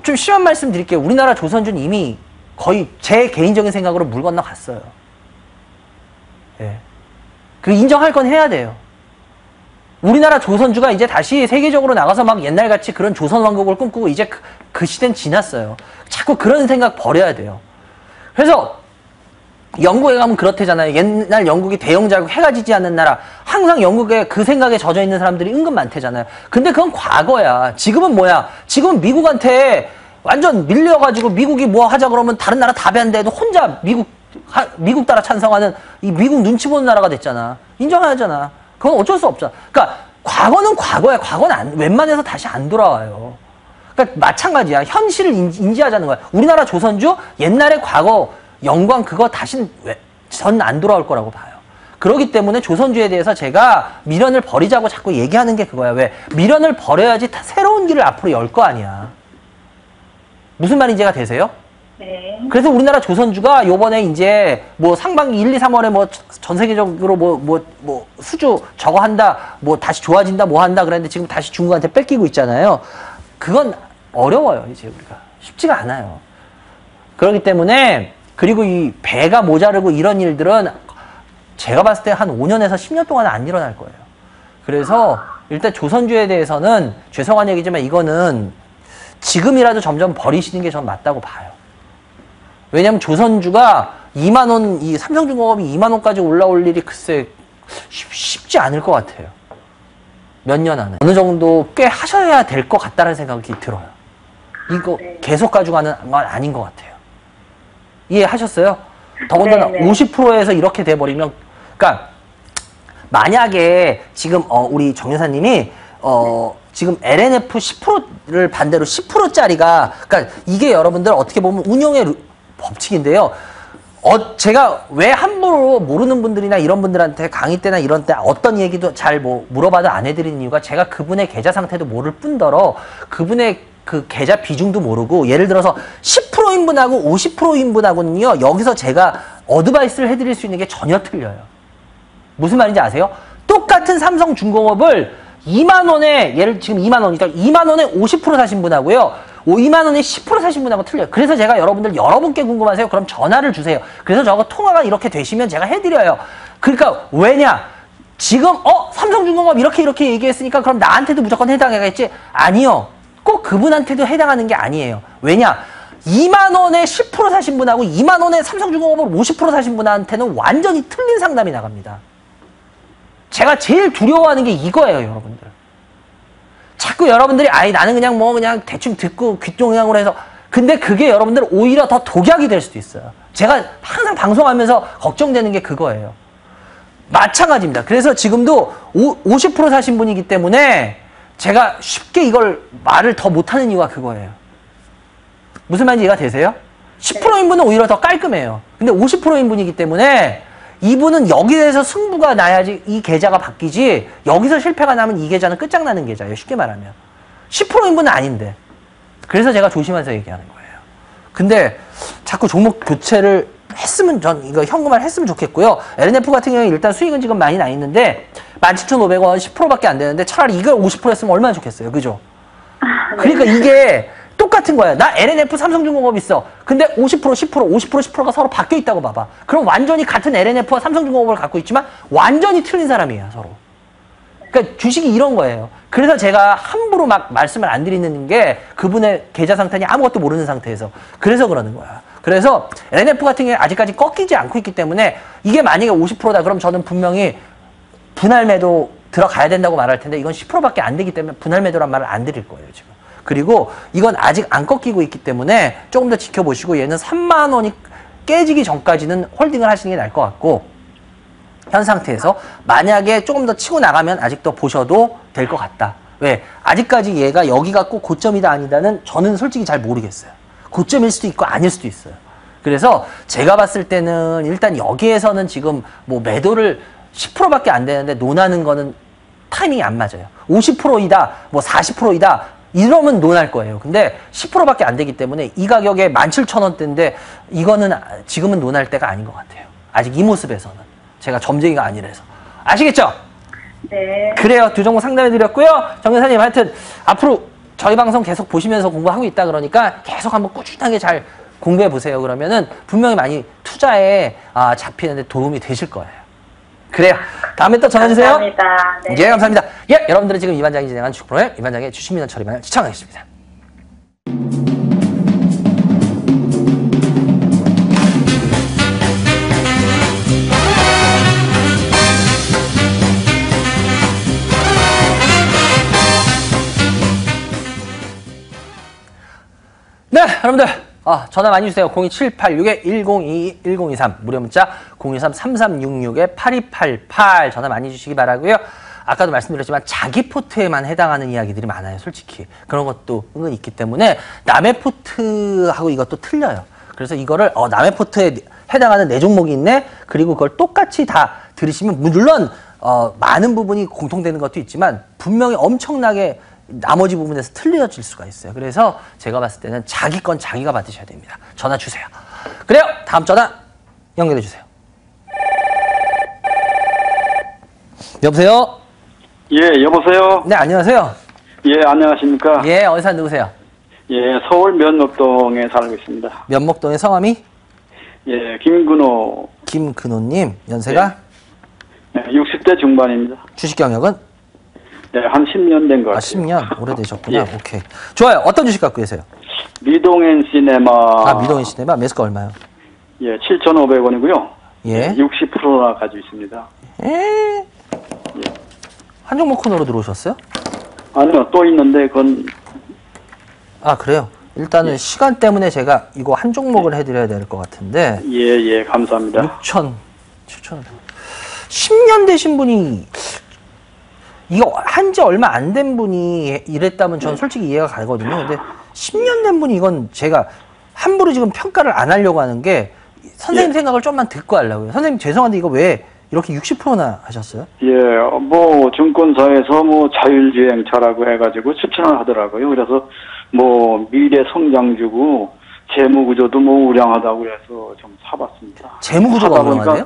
좀 심한 말씀 드릴게요. 우리나라 조선주는 이미 거의 제 개인적인 생각으로 물 건너갔어요. 예. 그 인정할 건 해야 돼요. 우리나라 조선주가 이제 다시 세계적으로 나가서 막 옛날같이 그런 조선왕국을 꿈꾸고 이제 그 시대는 지났어요. 자꾸 그런 생각 버려야 돼요. 그래서 영국에 가면 그렇대잖아요. 옛날 영국이 대영자국 해가 지지 않는 나라. 항상 영국에 그 생각에 젖어 있는 사람들이 은근 많대잖아요. 근데 그건 과거야. 지금은 뭐야? 지금은 미국한테 완전 밀려가지고 미국이 뭐 하자 그러면 다른 나라 다 배한데도 혼자 미국 따라 찬성하는 이 미국 눈치 보는 나라가 됐잖아. 인정하잖아. 그건 어쩔 수 없잖아. 그러니까 과거는 과거야. 과거는 웬만해서 다시 안 돌아와요. 그러니까 마찬가지야. 현실을 인지하자는 거야. 우리나라 조선주 옛날의 과거 영광 그거 다시는 전 안 돌아올 거라고 봐요. 그렇기 때문에 조선주에 대해서 제가 미련을 버리자고 자꾸 얘기하는 게 그거야. 왜? 미련을 버려야지 새로운 길을 앞으로 열 거 아니야. 무슨 말인지 이해가 되세요? 네. 그래서 우리나라 조선주가 요번에 이제 뭐 상반기 1, 2, 3월에 뭐 전 세계적으로 뭐 수주 저거 한다, 뭐 다시 좋아진다, 뭐 한다 그랬는데 지금 다시 중국한테 뺏기고 있잖아요. 그건 어려워요. 이제 우리가. 쉽지가 않아요. 그렇기 때문에 그리고 이 배가 모자르고 이런 일들은 제가 봤을 때 한 5년에서 10년 동안은 안 일어날 거예요. 그래서 일단 조선주에 대해서는 죄송한 얘기지만 이거는 지금이라도 점점 버리시는 게 전 맞다고 봐요. 왜냐면 조선주가 2만 원, 이 삼성중공업이 2만 원까지 올라올 일이 글쎄 쉽지 않을 것 같아요. 몇 년 안에. 어느 정도 꽤 하셔야 될 것 같다는 생각이 들어요. 이거 계속 가져가는 건 아닌 것 같아요. 이해하셨어요? 더군다나 50%에서 이렇게 돼버리면, 그러니까 만약에 지금 우리 정 여사님이 지금 LNF 10%를 반대로 10%짜리가, 그러니까 이게 여러분들 어떻게 보면 운용의 법칙인데요. 제가 왜 함부로 모르는 분들이나 이런 분들한테 강의 때나 이런 때 어떤 얘기도 잘 뭐 물어봐도 안 해드리는 이유가 제가 그분의 계좌 상태도 모를 뿐더러 그분의 그 계좌 비중도 모르고, 예를 들어서 10%인 분하고 50%인 분하고는요, 여기서 제가 어드바이스를 해드릴 수 있는 게 전혀 틀려요. 무슨 말인지 아세요? 똑같은 삼성중공업을 2만 원에, 지금 2만 원이니까 2만 원에 50% 사신 분하고요, 2만 원에 10% 사신 분하고 틀려요. 그래서 제가 여러분께 궁금하세요? 그럼 전화를 주세요. 그래서 저거 통화가 이렇게 되시면 제가 해드려요. 그러니까 왜냐? 지금 삼성중공업 이렇게 얘기했으니까 그럼 나한테도 무조건 해당하겠지? 아니요. 꼭 그분한테도 해당하는 게 아니에요. 왜냐? 2만 원에 10% 사신 분하고 2만 원에 삼성중공업을 50% 사신 분한테는 완전히 틀린 상담이 나갑니다. 제가 제일 두려워하는 게 이거예요, 여러분들. 자꾸 여러분들이 아이 나는 그냥 뭐 그냥 대충 듣고 귓동양으로 해서 근데 그게 여러분들 오히려 더 독약이 될 수도 있어요. 제가 항상 방송하면서 걱정되는 게 그거예요. 마찬가지입니다. 그래서 지금도 50% 사신 분이기 때문에 제가 쉽게 이걸 말을 더 못하는 이유가 그거예요. 무슨 말인지 이해가 되세요? 10%인 분은 오히려 더 깔끔해요. 근데 50%인 분이기 때문에 이분은 여기에서 승부가 나야지 이 계좌가 바뀌지 여기서 실패가 나면 이 계좌는 끝장나는 계좌예요. 쉽게 말하면. 10%인 분은 아닌데. 그래서 제가 조심해서 얘기하는 거예요. 근데 자꾸 종목 교체를 했으면 전 이거 현금화를 했으면 좋겠고요. LNF 같은 경우에 일단 수익은 지금 많이 나 있는데 17,500원 10%밖에 안 되는데 차라리 이걸 50% 했으면 얼마나 좋겠어요. 그죠? 그러니까 이게 똑같은 거야. 나 LNF 삼성중공업 있어. 근데 50%, 10%, 50%, 10%가 서로 바뀌어 있다고 봐봐. 그럼 완전히 같은 LNF와 삼성중공업을 갖고 있지만 완전히 틀린 사람이에요, 서로. 그러니까 주식이 이런 거예요. 그래서 제가 함부로 막 말씀을 안 드리는 게 그분의 계좌 상태니 아무것도 모르는 상태에서. 그래서 그러는 거야. 그래서 LNF 같은 경우에 아직까지 꺾이지 않고 있기 때문에 이게 만약에 50%다 그럼 저는 분명히 분할 매도 들어가야 된다고 말할 텐데 이건 10%밖에 안 되기 때문에 분할 매도란 말을 안 드릴 거예요, 지금. 그리고 이건 아직 안 꺾이고 있기 때문에 조금 더 지켜보시고 얘는 3만 원이 깨지기 전까지는 홀딩을 하시는 게 나을 것 같고 현 상태에서 만약에 조금 더 치고 나가면 아직 더 보셔도 될 것 같다. 왜? 아직까지 얘가 여기가 꼭 고점이다 아니다는 저는 솔직히 잘 모르겠어요. 고점일 수도 있고 아닐 수도 있어요. 그래서 제가 봤을 때는 일단 여기에서는 지금 뭐 매도를 10%밖에 안 되는데 논하는 거는 타이밍이 안 맞아요. 50%이다, 뭐 40%이다 이러면 논할 거예요. 근데 10%밖에 안 되기 때문에 이 가격에 17,000원대인데 이거는 지금은 논할 때가 아닌 것 같아요. 아직 이 모습에서는. 제가 점쟁이가 아니라서. 아시겠죠? 네. 그래요. 두 종목 상담해드렸고요. 정 여사님 하여튼 앞으로 저희 방송 계속 보시면서 공부하고 있다 그러니까 계속 한번 꾸준하게 잘 공부해보세요. 그러면은 분명히 많이 투자에 잡히는데 도움이 되실 거예요. 그래요. 다음에 또 전화주세요. 감사합니다. 네. 예, 감사합니다. 예, 여러분들은 지금 이반장이 진행한 주식 프로그램 이반장의 주식 민원 처리만을 시청하겠습니다. 네, 여러분들 전화 많이 주세요. 02786-1022-1023 무료 문자 023-3366-8288 전화 많이 주시기 바라고요. 아까도 말씀드렸지만 자기 포트에만 해당하는 이야기들이 많아요. 솔직히 그런 것도 은근 있기 때문에 남의 포트하고 이것도 틀려요. 그래서 이거를 남의 포트에 해당하는 네 종목이 있네. 그리고 그걸 똑같이 다 들으시면 물론 많은 부분이 공통되는 것도 있지만 분명히 엄청나게 나머지 부분에서 틀려질 수가 있어요. 그래서 제가 봤을 때는 자기 건 자기가 받으셔야 됩니다. 전화 주세요. 그래요. 다음 전화 연결해 주세요. 여보세요? 예, 여보세요? 네, 안녕하세요. 예, 안녕하십니까? 예, 어디 사는 누구세요? 예, 서울 면목동에 살고 있습니다. 면목동의 성함이? 예, 김근호. 김근호님, 연세가? 예, 60대 중반입니다. 주식 경력은? 예, 한 10년 된 것 같아요. 10년? 오래되셨구나. 예. 오케이. 좋아요. 어떤 주식 갖고 계세요? 미동앤 시네마. 미동앤 시네마. 매수가 얼마요? 예, 7,500원이고요. 예. 60%나 가지고 있습니다. 예. 한 종목 코너로 들어오셨어요? 아니요, 또 있는데 그건. 그래요? 일단은 예. 시간 때문에 제가 이거 한 종목을 해드려야 될 것 같은데. 예, 감사합니다. 6,000, 7,000원. 10년 되신 분이 이거 한지 얼마 안 된 분이 이랬다면 저는 솔직히 이해가 가거든요. 근데 10년 된 분이 이건 제가 함부로 지금 평가를 안 하려고 하는 게 선생님 생각을 좀만 듣고 하려고요. 선생님 죄송한데 이거 왜 이렇게 60%나 하셨어요? 예, 뭐 증권사에서 뭐 자율주행차라고 해가지고 추천을 하더라고요. 그래서 뭐 미래 성장주고 재무구조도 뭐 우량하다고 해서 좀 사봤습니다. 재무구조가 우량하대요?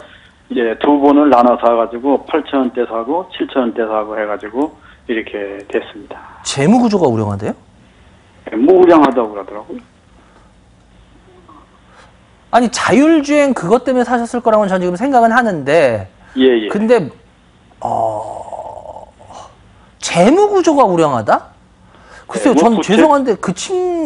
예, 두 번을 나눠 사가지고 8,000원대 사고 7,000원대 사고 해가지고 이렇게 됐습니다. 재무구조가 우량하대요? 예, 뭐 우량하다고 그러더라고요. 아니 자율주행 그것 때문에 사셨을 거라고는 저는 지금 생각은 하는데 예. 근데 재무구조가 우량하다? 글쎄요, 뭐 전 죄송한데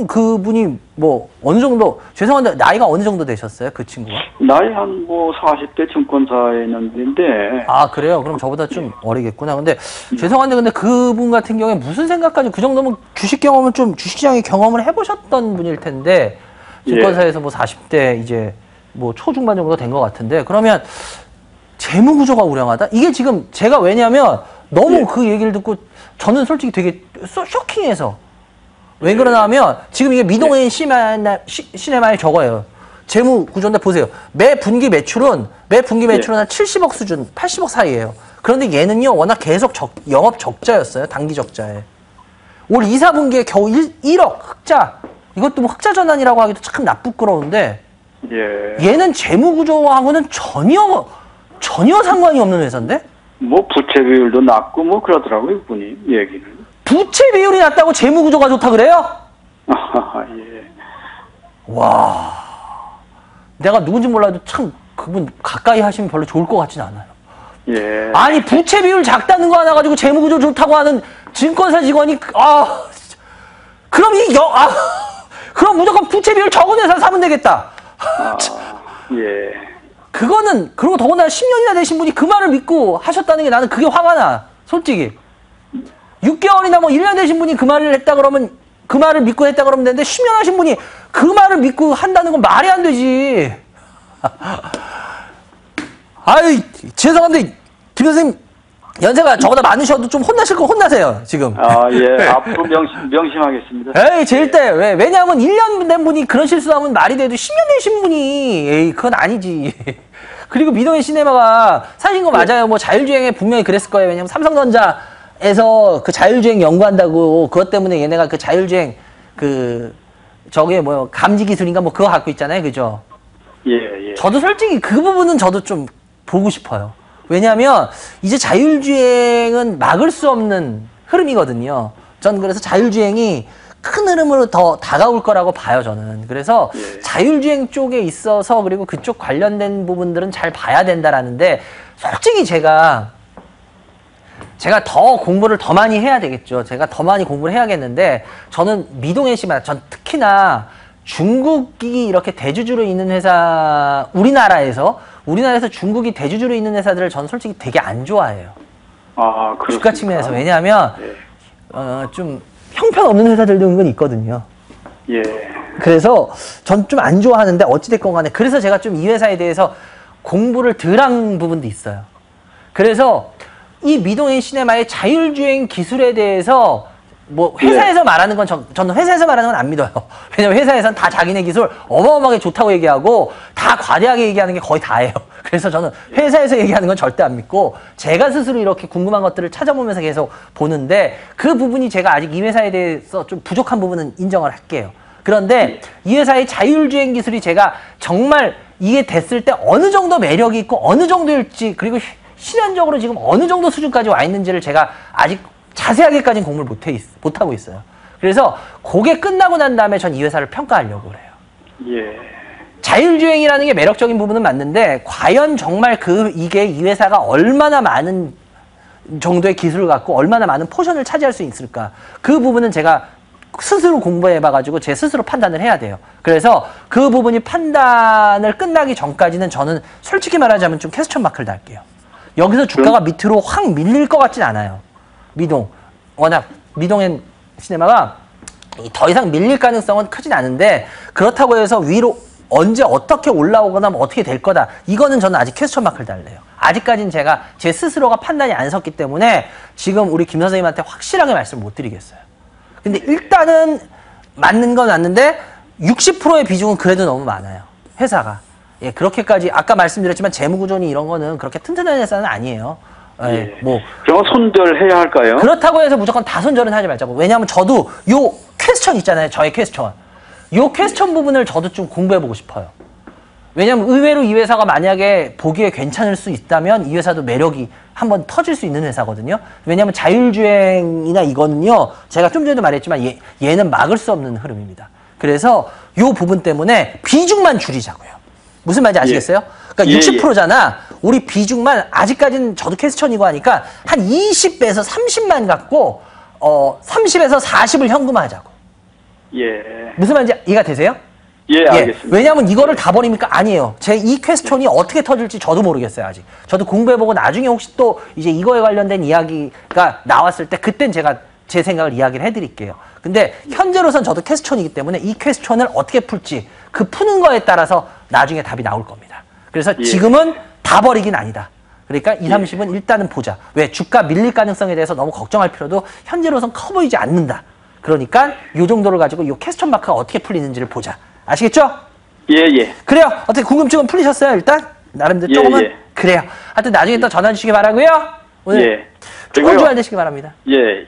그분이 뭐 어느 정도 죄송한데 나이가 어느 정도 되셨어요? 그 친구가? 나이 한 뭐 40대 증권사에 있는 분인데. 아, 그래요? 그럼 저보다 좀 어리겠구나. 근데 죄송한데 근데 그분 같은 경우에 무슨 생각까지 그 정도면 주식 경험을 좀 주식시장의 경험을 해보셨던 분일 텐데 증권사에서 뭐 40대 이제 뭐 초중반 정도 된 것 같은데 그러면 재무 구조가 우량하다? 이게 지금 제가 왜냐면 너무 그 얘기를 듣고 저는 솔직히 되게 쇼킹해서 왜 그러나 하면 지금 이게 미동인 시네마의 저거예요. 재무 구조인데 보세요. 매 분기 매출은 한 70억 수준, 80억 사이예요. 그런데 얘는요 워낙 계속 영업 적자였어요. 단기 적자에. 올 2, 4분기에 겨우 1억 흑자. 이것도 뭐 흑자 전환이라고 하기도 참 나쁘끄러운데 얘는 재무 구조하고는 전혀 상관이 없는 회사인데? 뭐 부채 비율도 낮고 뭐 그러더라고요, 분이 얘기는. 부채 비율이 낮다고 재무 구조가 좋다 그래요? 예. 와, 내가 누군지 몰라도 참 그분 가까이 하시면 별로 좋을 것 같진 않아요. 예. 아니 부채 비율 작다는 거 하나 가지고 재무 구조 좋다고 하는 증권사 직원이 그럼 그럼 무조건 부채 비율 적은 회사 사면 되겠다. 예. 그거는 그리고 더군다나 10년이나 되신 분이 그 말을 믿고 하셨다는 게 나는 그게 화가 나. 솔직히 6개월이나 뭐 1년 되신 분이 그 말을 했다 그러면 그 말을 믿고 했다 그러면 되는데 10년 하신 분이 그 말을 믿고 한다는 건 말이 안 되지. 아유 죄송한데 김 선생님 연세가 저보다 많으셔도 좀 혼나실 거 혼나세요 지금. 예. 앞으로 명심하겠습니다. 에이 제일 때 왜냐하면 1년 된 분이 그런 실수하면 말이 돼도 10년 되신 분이 에이 그건 아니지. 그리고 미동인 시네마가 사실 거 맞아요. 뭐 자율주행에 분명히 그랬을 거예요. 왜냐면 삼성전자에서 그 자율주행 연구한다고 그것 때문에 얘네가 그 자율주행 저게 뭐 감지 기술인가 뭐 그거 갖고 있잖아요. 그죠? 예. 저도 솔직히 그 부분은 저도 좀 보고 싶어요. 왜냐하면 이제 자율주행은 막을 수 없는 흐름이거든요. 전 그래서 자율주행이 큰 흐름으로 더 다가올 거라고 봐요, 저는. 그래서 자율주행 쪽에 있어서 그리고 그쪽 관련된 부분들은 잘 봐야 된다라는데 솔직히 제가 더 공부를 더 많이 해야 되겠죠. 제가 더 많이 공부를 해야겠는데 저는 미동현 씨만 전 특히나 중국이 이렇게 대주주로 있는 회사 우리나라에서 중국이 대주주로 있는 회사들을 저는 솔직히 되게 안 좋아해요. 그렇습니까? 주가 측면에서. 왜냐하면 좀 형편없는 회사들도 은근 있거든요. 예. 그래서 전 좀 안 좋아하는데 어찌됐건 간에 그래서 제가 좀 이 회사에 대해서 공부를 덜 한 부분도 있어요. 그래서 이 미동인 시네마의 자율주행 기술에 대해서 뭐 회사에서 말하는 건 저는 회사에서 말하는 건 안 믿어요. 왜냐면 회사에서는 다 자기네 기술 어마어마하게 좋다고 얘기하고 다 과대하게 얘기하는 게 거의 다예요. 그래서 저는 회사에서 얘기하는 건 절대 안 믿고 제가 스스로 이렇게 궁금한 것들을 찾아보면서 계속 보는데 그 부분이 제가 아직 이 회사에 대해서 좀 부족한 부분은 인정을 할게요. 그런데 이 회사의 자율주행 기술이 제가 정말 이게 됐을 때 어느 정도 매력이 있고 어느 정도일지 그리고 실현적으로 지금 어느 정도 수준까지 와 있는지를 제가 아직 자세하게까지는 공부를 못하고 있어요. 그래서 그게 끝나고 난 다음에 전 이 회사를 평가하려고 그래요. 예. 자율주행이라는 게 매력적인 부분은 맞는데 과연 정말 이게 이 회사가 얼마나 많은 정도의 기술을 갖고 얼마나 많은 포션을 차지할 수 있을까? 그 부분은 제가 스스로 공부해봐가지고 제 스스로 판단을 해야 돼요. 그래서 그 부분이 판단을 끝나기 전까지는 저는 솔직히 말하자면 좀 퀘스천 마크를 달게요. 여기서 주가가 밑으로 확 밀릴 것 같진 않아요. 워낙 미동현 시네마가 더 이상 밀릴 가능성은 크진 않은데 그렇다고 해서 위로 언제 어떻게 올라오거나 뭐 어떻게 될 거다. 이거는 저는 아직 퀘스천 마크를 달래요. 아직까지는 제가 제 스스로가 판단이 안 섰기 때문에 지금 우리 김 선생님한테 확실하게 말씀을 못 드리겠어요. 근데 일단은 맞는 건 맞는데 60%의 비중은 그래도 너무 많아요. 회사가. 예, 그렇게까지 아까 말씀드렸지만 재무구조니 이런 거는 그렇게 튼튼한 회사는 아니에요. 예, 뭐 그럼 손절해야 할까요? 그렇다고 해서 무조건 다 손절은 하지 말자고. 왜냐하면 저도 요 퀘스천 있잖아요. 저의 퀘스천. 요 퀘스천 부분을 저도 좀 공부해보고 싶어요. 왜냐하면 의외로 이 회사가 만약에 보기에 괜찮을 수 있다면 이 회사도 매력이 한번 터질 수 있는 회사거든요. 왜냐하면 자율주행이나 이거는요. 제가 좀 전에도 말했지만 얘는 막을 수 없는 흐름입니다. 그래서 요 부분 때문에 비중만 줄이자고요. 무슨 말인지 아시겠어요? 그러니까 60%잖아. 우리 비중만 아직까지는 저도 퀘스천이고 하니까 한 20배에서 30만 갖고 30에서 40을 현금화하자고. 예. 무슨 말인지 이해가 되세요? 예, 알겠습니다. 왜냐하면 이거를 다 버립니까? 아니에요. 제 이 퀘스천이 어떻게 터질지 저도 모르겠어요, 아직. 저도 공부해보고 나중에 혹시 또 이제 이거에 관련된 이야기가 나왔을 때 그땐 제가 제 생각을 이야기를 해드릴게요. 근데 현재로선 저도 퀘스천이기 때문에 이 퀘스천을 어떻게 풀지 그 푸는 거에 따라서 나중에 답이 나올 겁니다. 그래서 지금은 다 버리긴 아니다. 그러니까 2, 30은 일단은 보자. 왜? 주가 밀릴 가능성에 대해서 너무 걱정할 필요도 현재로선 커 보이지 않는다. 그러니까 이 정도를 가지고 이 퀘스천 마크가 어떻게 풀리는지를 보자. 아시겠죠? 예. 그래요. 어떻게 궁금증은 풀리셨어요, 일단? 나름대로 조금은? 예. 그래요. 하여튼 나중에 또 전화 주시기 바라고요. 오늘 좋은 주말 되시기 바랍니다. 예.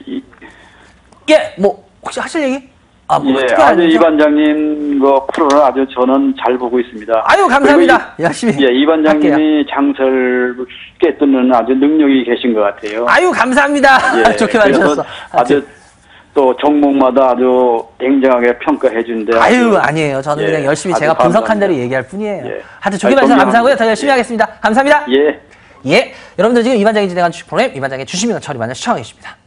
뭐 혹시 하실 얘기? 아주 이 반장님 그 프로를 아주 저는 잘 보고 있습니다. 아유, 감사합니다. 열심히. 이 반장님이 장설 쉽게 뜯는 아주 능력이 계신 것 같아요. 아유, 감사합니다. 좋게 말해주셔서. 아주 또 종목마다 아주 냉정하게 평가해 주는데. 아유, 아니에요. 저는 그냥 열심히 제가 분석한 대로 얘기할 뿐이에요. 하여튼 좋게 말해주셔서 감사하고요. 더 열심히 하겠습니다. 감사합니다. 예. 여러분들 지금 이반장이 진행한 주식 프로그램 이반장의 주식민원 처리반을 시청하고 계십니다.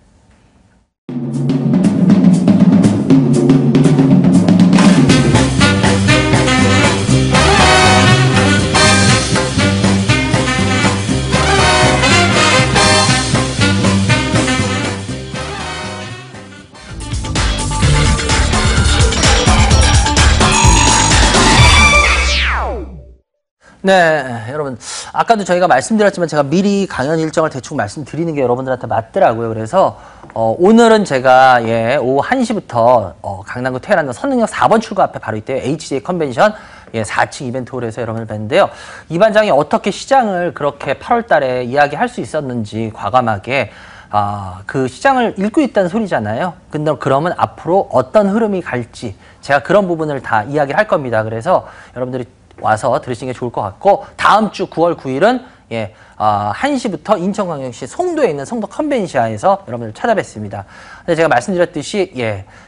네, 여러분 아까도 저희가 말씀드렸지만 제가 미리 강연 일정을 대충 말씀드리는 게 여러분들한테 맞더라고요. 그래서 오늘은 제가 오후 1시부터 강남구 테헤란로 선능역 4번 출구 앞에 바로 있대요. HJ 컨벤션 4층 이벤트홀에서 여러분을 뵀는데요. 이 반장이 어떻게 시장을 그렇게 8월 달에 이야기할 수 있었는지 과감하게 그 시장을 읽고 있다는 소리잖아요. 근데 그러면 앞으로 어떤 흐름이 갈지 제가 그런 부분을 다 이야기를 할 겁니다. 그래서 여러분들이 와서 들으시는 게 좋을 것 같고, 다음 주 9월 9일은 1시부터 인천광역시 송도에 있는 송도 컨벤시아에서 여러분들 찾아뵙습니다. 근데 제가 말씀드렸듯이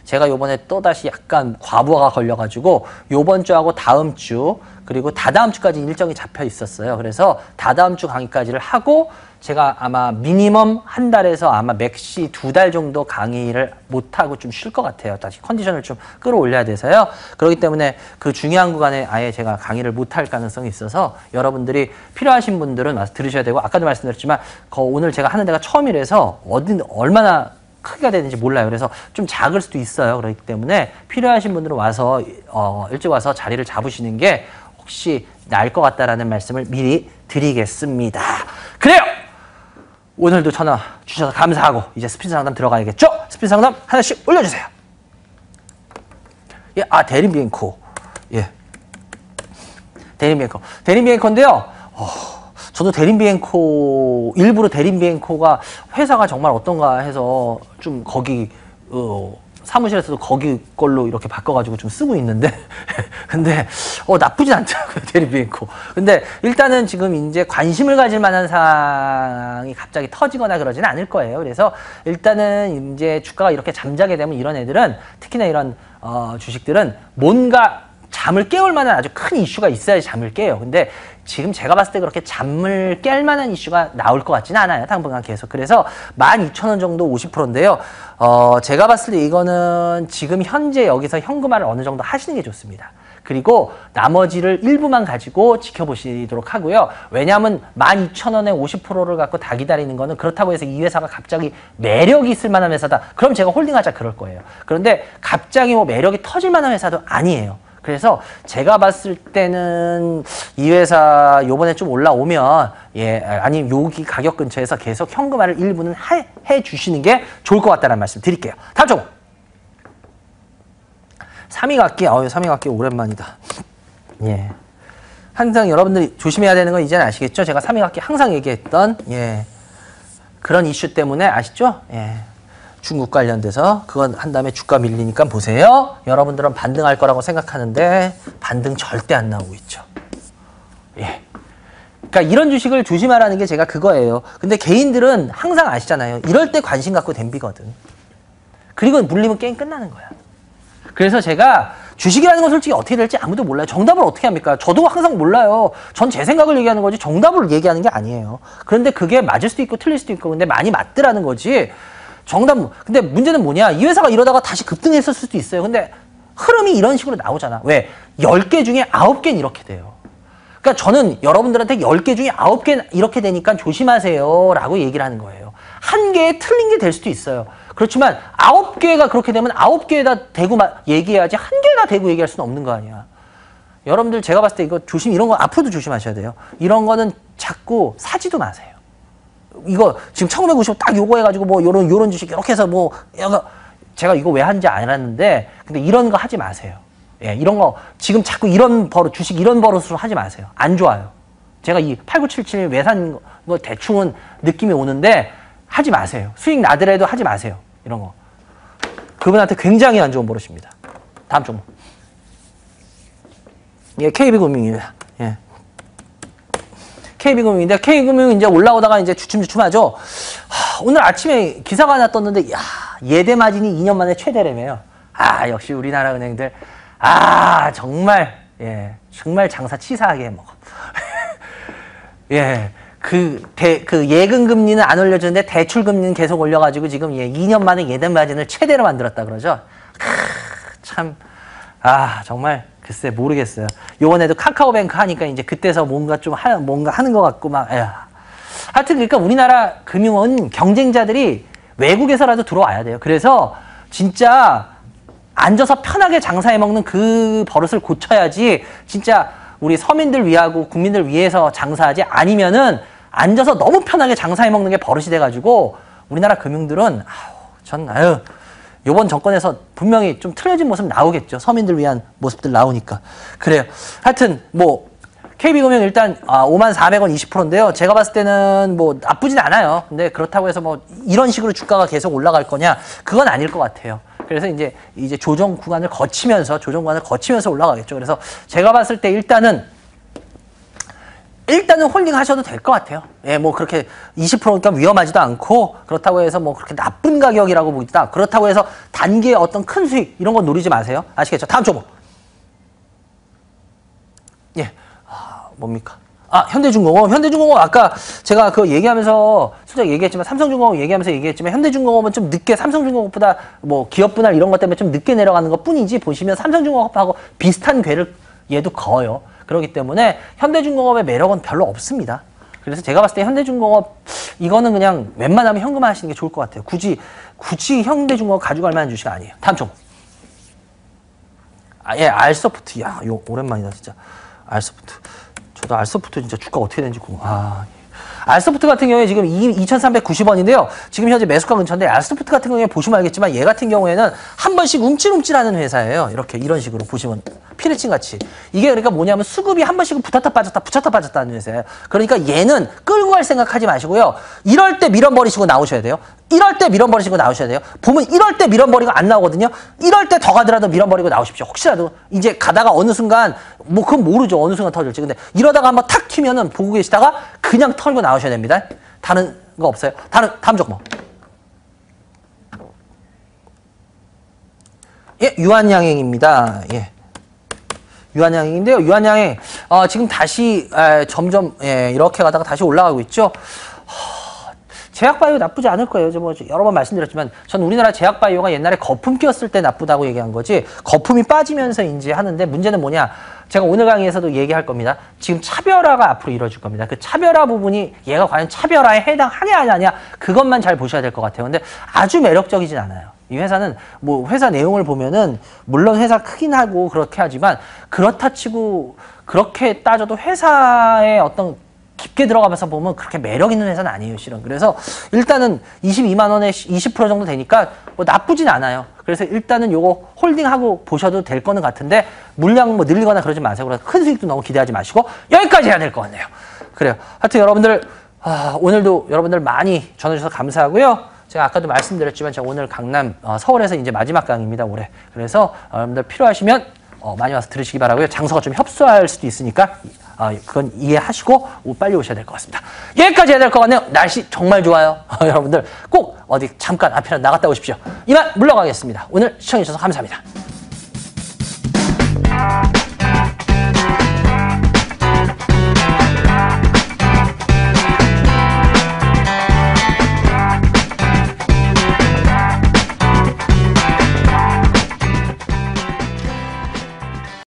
제가 요번에 또다시 약간 과부하가 걸려가지고 요번 주하고 다음 주 그리고 다다음 주까지 일정이 잡혀 있었어요. 그래서 다다음 주 강의까지를 하고 제가 아마 미니멈 한 달에서 아마 맥시 2달 정도 강의를 못하고 좀 쉴 것 같아요. 다시 컨디션을 좀 끌어올려야 돼서요. 그렇기 때문에 그 중요한 구간에 아예 제가 강의를 못할 가능성이 있어서 여러분들이 필요하신 분들은 와서 들으셔야 되고, 아까도 말씀드렸지만 오늘 제가 하는 데가 처음이라서 얼마나 크기가 되는지 몰라요. 그래서 좀 작을 수도 있어요. 그렇기 때문에 필요하신 분들은 와서 일찍 와서 자리를 잡으시는 게 혹시 나을 것 같다라는 말씀을 미리 드리겠습니다. 그래요! 오늘도 전화 주셔서 감사하고 이제 스피드 상담 들어가야겠죠? 스피드 상담 하나씩 올려주세요. 대림비행코. 대림비행코인데요. 저도 대림비행코, 일부러 대림비행코가 회사가 정말 어떤가 해서 좀 거기, 사무실에서도 거기 걸로 이렇게 바꿔가지고 좀 쓰고 있는데, 근데, 나쁘진 않더라고요, 대림비행코. 근데 일단은 지금 이제 관심을 가질 만한 상황이 갑자기 터지거나 그러지는 않을 거예요. 그래서 일단은 이제 주가가 이렇게 잠자게 되면 이런 애들은, 특히나 이런, 주식들은 뭔가 잠을 깨울 만한 아주 큰 이슈가 있어야지 잠을 깨요. 근데 지금 제가 봤을 때 그렇게 잠을 깰 만한 이슈가 나올 것 같지는 않아요. 당분간 계속. 그래서 12,000원 정도 50%인데요. 제가 봤을 때 이거는 지금 현재 여기서 현금화를 어느 정도 하시는 게 좋습니다. 그리고 나머지를 일부만 가지고 지켜보시도록 하고요. 왜냐하면 12,000원에 50%를 갖고 다 기다리는 거는 그렇다고 해서 이 회사가 갑자기 매력이 있을 만한 회사다. 그럼 제가 홀딩하자 그럴 거예요. 그런데 갑자기 뭐 매력이 터질 만한 회사도 아니에요. 그래서 제가 봤을 때는 이 회사 요번에 좀 올라오면 아니면 여기 가격 근처에서 계속 현금화를 일부는 해 주시는 게 좋을 것 같다는 말씀 드릴게요. 다음 종 3위각기. 3위각기 오랜만이다. 항상 여러분들이 조심해야 되는 건 이제는 아시겠죠? 제가 3위각기 항상 얘기했던 그런 이슈 때문에 아시죠? 중국 관련돼서 그건 한 다음에 주가 밀리니까 보세요. 여러분들은 반등할 거라고 생각하는데 반등 절대 안 나오고 있죠. 그러니까 이런 주식을 조심하라는 게 제가 그거예요. 근데 개인들은 항상 아시잖아요. 이럴 때 관심 갖고 덤비거든. 그리고 물리면 게임 끝나는 거야. 그래서 제가 주식이라는 건 솔직히 어떻게 될지 아무도 몰라요. 정답을 어떻게 합니까? 저도 항상 몰라요. 전 제 생각을 얘기하는 거지 정답을 얘기하는 게 아니에요. 그런데 그게 맞을 수도 있고 틀릴 수도 있고 근데 많이 맞더라는 거지. 정답, 근데 문제는 뭐냐? 이 회사가 이러다가 다시 급등했을 수도 있어요. 근데 흐름이 이런 식으로 나오잖아. 왜? 10개 중에 9개는 이렇게 돼요. 그러니까 저는 여러분들한테 10개 중에 9개 이렇게 되니까 조심하세요 라고 얘기를 하는 거예요. 한 개에 틀린 게 될 수도 있어요. 그렇지만 9개가 그렇게 되면 9개에다 대고 얘기해야지 한 개에다 대고 얘기할 수는 없는 거 아니야. 여러분들 제가 봤을 때 이거 이런 거 앞으로도 조심하셔야 돼요. 이런 거는 자꾸 사지도 마세요. 이거 지금 1995 딱 요거 해가지고 뭐 요런 주식 이렇게 해서 뭐 제가 이거 왜 하는지 알았는데 근데 이런 거 하지 마세요. 예, 이런 거 지금 자꾸 이런 버릇 주식 이런 버릇으로 하지 마세요. 안 좋아요. 제가 이 8977 외산 거 대충은 느낌이 오는데 하지 마세요. 수익 나더라도 하지 마세요. 이런 거. 그분한테 굉장히 안 좋은 버릇입니다. 다음 종목. 예, KB금융입니다. 예. KB금융인데 KB금융 이제 올라오다가 이제 주춤주춤하죠. 오늘 아침에 기사가 하나 떴는데 야, 예대 마진이 2년 만에 최대라며요. 아, 역시 우리나라 은행들 정말 예, 정말 장사 치사하게 먹어. 예. 그 예금 금리는 안 올려주는데 대출 금리는 계속 올려가지고 지금 2년 만에 예대 마진을 최대로 만들었다 그러죠. 참, 정말 글쎄 모르겠어요. 요번에도 카카오뱅크 하니까 이제 그때서 뭔가 하는 것 같고 막, 하여튼 그러니까 우리나라 금융은 경쟁자들이 외국에서라도 들어와야 돼요. 그래서 진짜 앉아서 편하게 장사해 먹는 그 버릇을 고쳐야지 진짜 우리 서민들 위하고 국민들 위해서 장사하지 아니면은 앉아서 너무 편하게 장사해 먹는 게 버릇이 돼가지고 우리나라 금융들은 요번 정권에서 분명히 좀 틀려진 모습 나오겠죠. 서민들 위한 모습들 나오니까. 그래요. 하여튼 뭐 KB금융 일단 54,000원 20%인데요. 제가 봤을 때는 뭐 나쁘진 않아요. 근데 그렇다고 해서 뭐 이런 식으로 주가가 계속 올라갈 거냐? 그건 아닐 것 같아요. 그래서 이제 조정 구간을 거치면서 올라가겠죠. 그래서 제가 봤을 때 일단은 홀딩 하셔도 될 것 같아요. 예, 뭐 그렇게 20%니까 위험하지도 않고 그렇다고 해서 뭐 그렇게 나쁜 가격이라고 보기다. 그렇다고 해서 단기의 어떤 큰 수익 이런 거 노리지 마세요. 아시겠죠? 다음 종목. 예, 뭡니까? 현대중공업 아까 제가 그 얘기하면서 솔직히 얘기했지만 삼성중공업 얘기했지만 현대중공업은 좀 늦게 삼성중공업보다 뭐 기업 분할 이런 것 때문에 좀 늦게 내려가는 것 뿐이지 보시면 삼성중공업하고 비슷한 궤를 얘도 그어요. 그렇기 때문에 현대중공업의 매력은 별로 없습니다. 그래서 제가 봤을 때 현대중공업 이거는 그냥 웬만하면 현금화 하시는 게 좋을 것 같아요. 굳이 현대중공업 가져갈 만한 주식 아니에요. 다음 종목. 알소프트. 야, 이거 오랜만이다 진짜. 알소프트. 저도 알소프트 진짜 주가 어떻게 되는지 궁금해. 알소프트 같은 경우에 지금 2,390원인데요. 지금 현재 매수가 근처인데 알소프트 같은 경우에 보시면 알겠지만 얘 같은 경우에는 한 번씩 움찔움찔하는 회사예요. 이런 식으로 보시면 피레칭 같이. 이게 그러니까 뭐냐면 수급이 한 번씩은 붙었다 빠졌다 하는 회사예요. 그러니까 얘는 끌고 갈 생각하지 마시고요. 이럴 때 밀어버리시고 나오셔야 돼요. 보면 이럴 때 밀어버리고 안 나오거든요. 이럴 때 더 가더라도 밀어버리고 나오십시오. 혹시라도 이제 가다가 어느 순간 뭐 그건 모르죠. 어느 순간 터질지. 근데 이러다가 한번 탁 튀면은 보고 계시다가 그냥 털고 나오셔야 됩니다. 다른 거 없어요. 다음 종목. 예, 유한양행입니다. 예. 유한양행인데요. 유한양행 지금 다시 점점 이렇게 가다가 다시 올라가고 있죠. 제약바이오 나쁘지 않을 거예요. 뭐 여러 번 말씀드렸지만 전 우리나라 제약바이오가 옛날에 거품 꼈을 때 나쁘다고 얘기한 거지 거품이 빠지면서 이제 하는데 문제는 뭐냐. 제가 오늘 강의에서도 얘기할 겁니다. 지금 차별화가 앞으로 이루어질 겁니다. 그 차별화 부분이 얘가 과연 차별화에 해당하냐 안 하냐 그것만 잘 보셔야 될 것 같아요. 근데 아주 매력적이진 않아요. 이 회사는 뭐 회사 내용을 보면은 물론 회사 크긴 하고 그렇게 하지만 그렇다 치고 그렇게 따져도 회사의 어떤 깊게 들어가면서 보면 그렇게 매력 있는 회사는 아니에요, 실은. 그래서 일단은 22만 원에 20% 정도 되니까 뭐 나쁘진 않아요. 그래서 일단은 요거 홀딩하고 보셔도 될 거는 같은데 물량 뭐 늘리거나 그러지 마세요. 그래서 큰 수익도 너무 기대하지 마시고 여기까지 해야 될 것 같네요. 그래요. 하여튼 여러분들 오늘도 여러분들 많이 전해주셔서 감사하고요. 제가 아까도 말씀드렸지만 제가 오늘 강남 서울에서 이제 마지막 강의입니다, 올해. 그래서 여러분들 필요하시면 많이 와서 들으시기 바라고요. 장소가 좀 협소할 수도 있으니까 그건 이해하시고 빨리 오셔야 될 것 같습니다. 여기까지 해야 될 것 같네요. 날씨 정말 좋아요. 여러분들 꼭 어디 잠깐 앞이라도 나갔다 오십시오. 이만 물러가겠습니다. 오늘 시청해주셔서 감사합니다.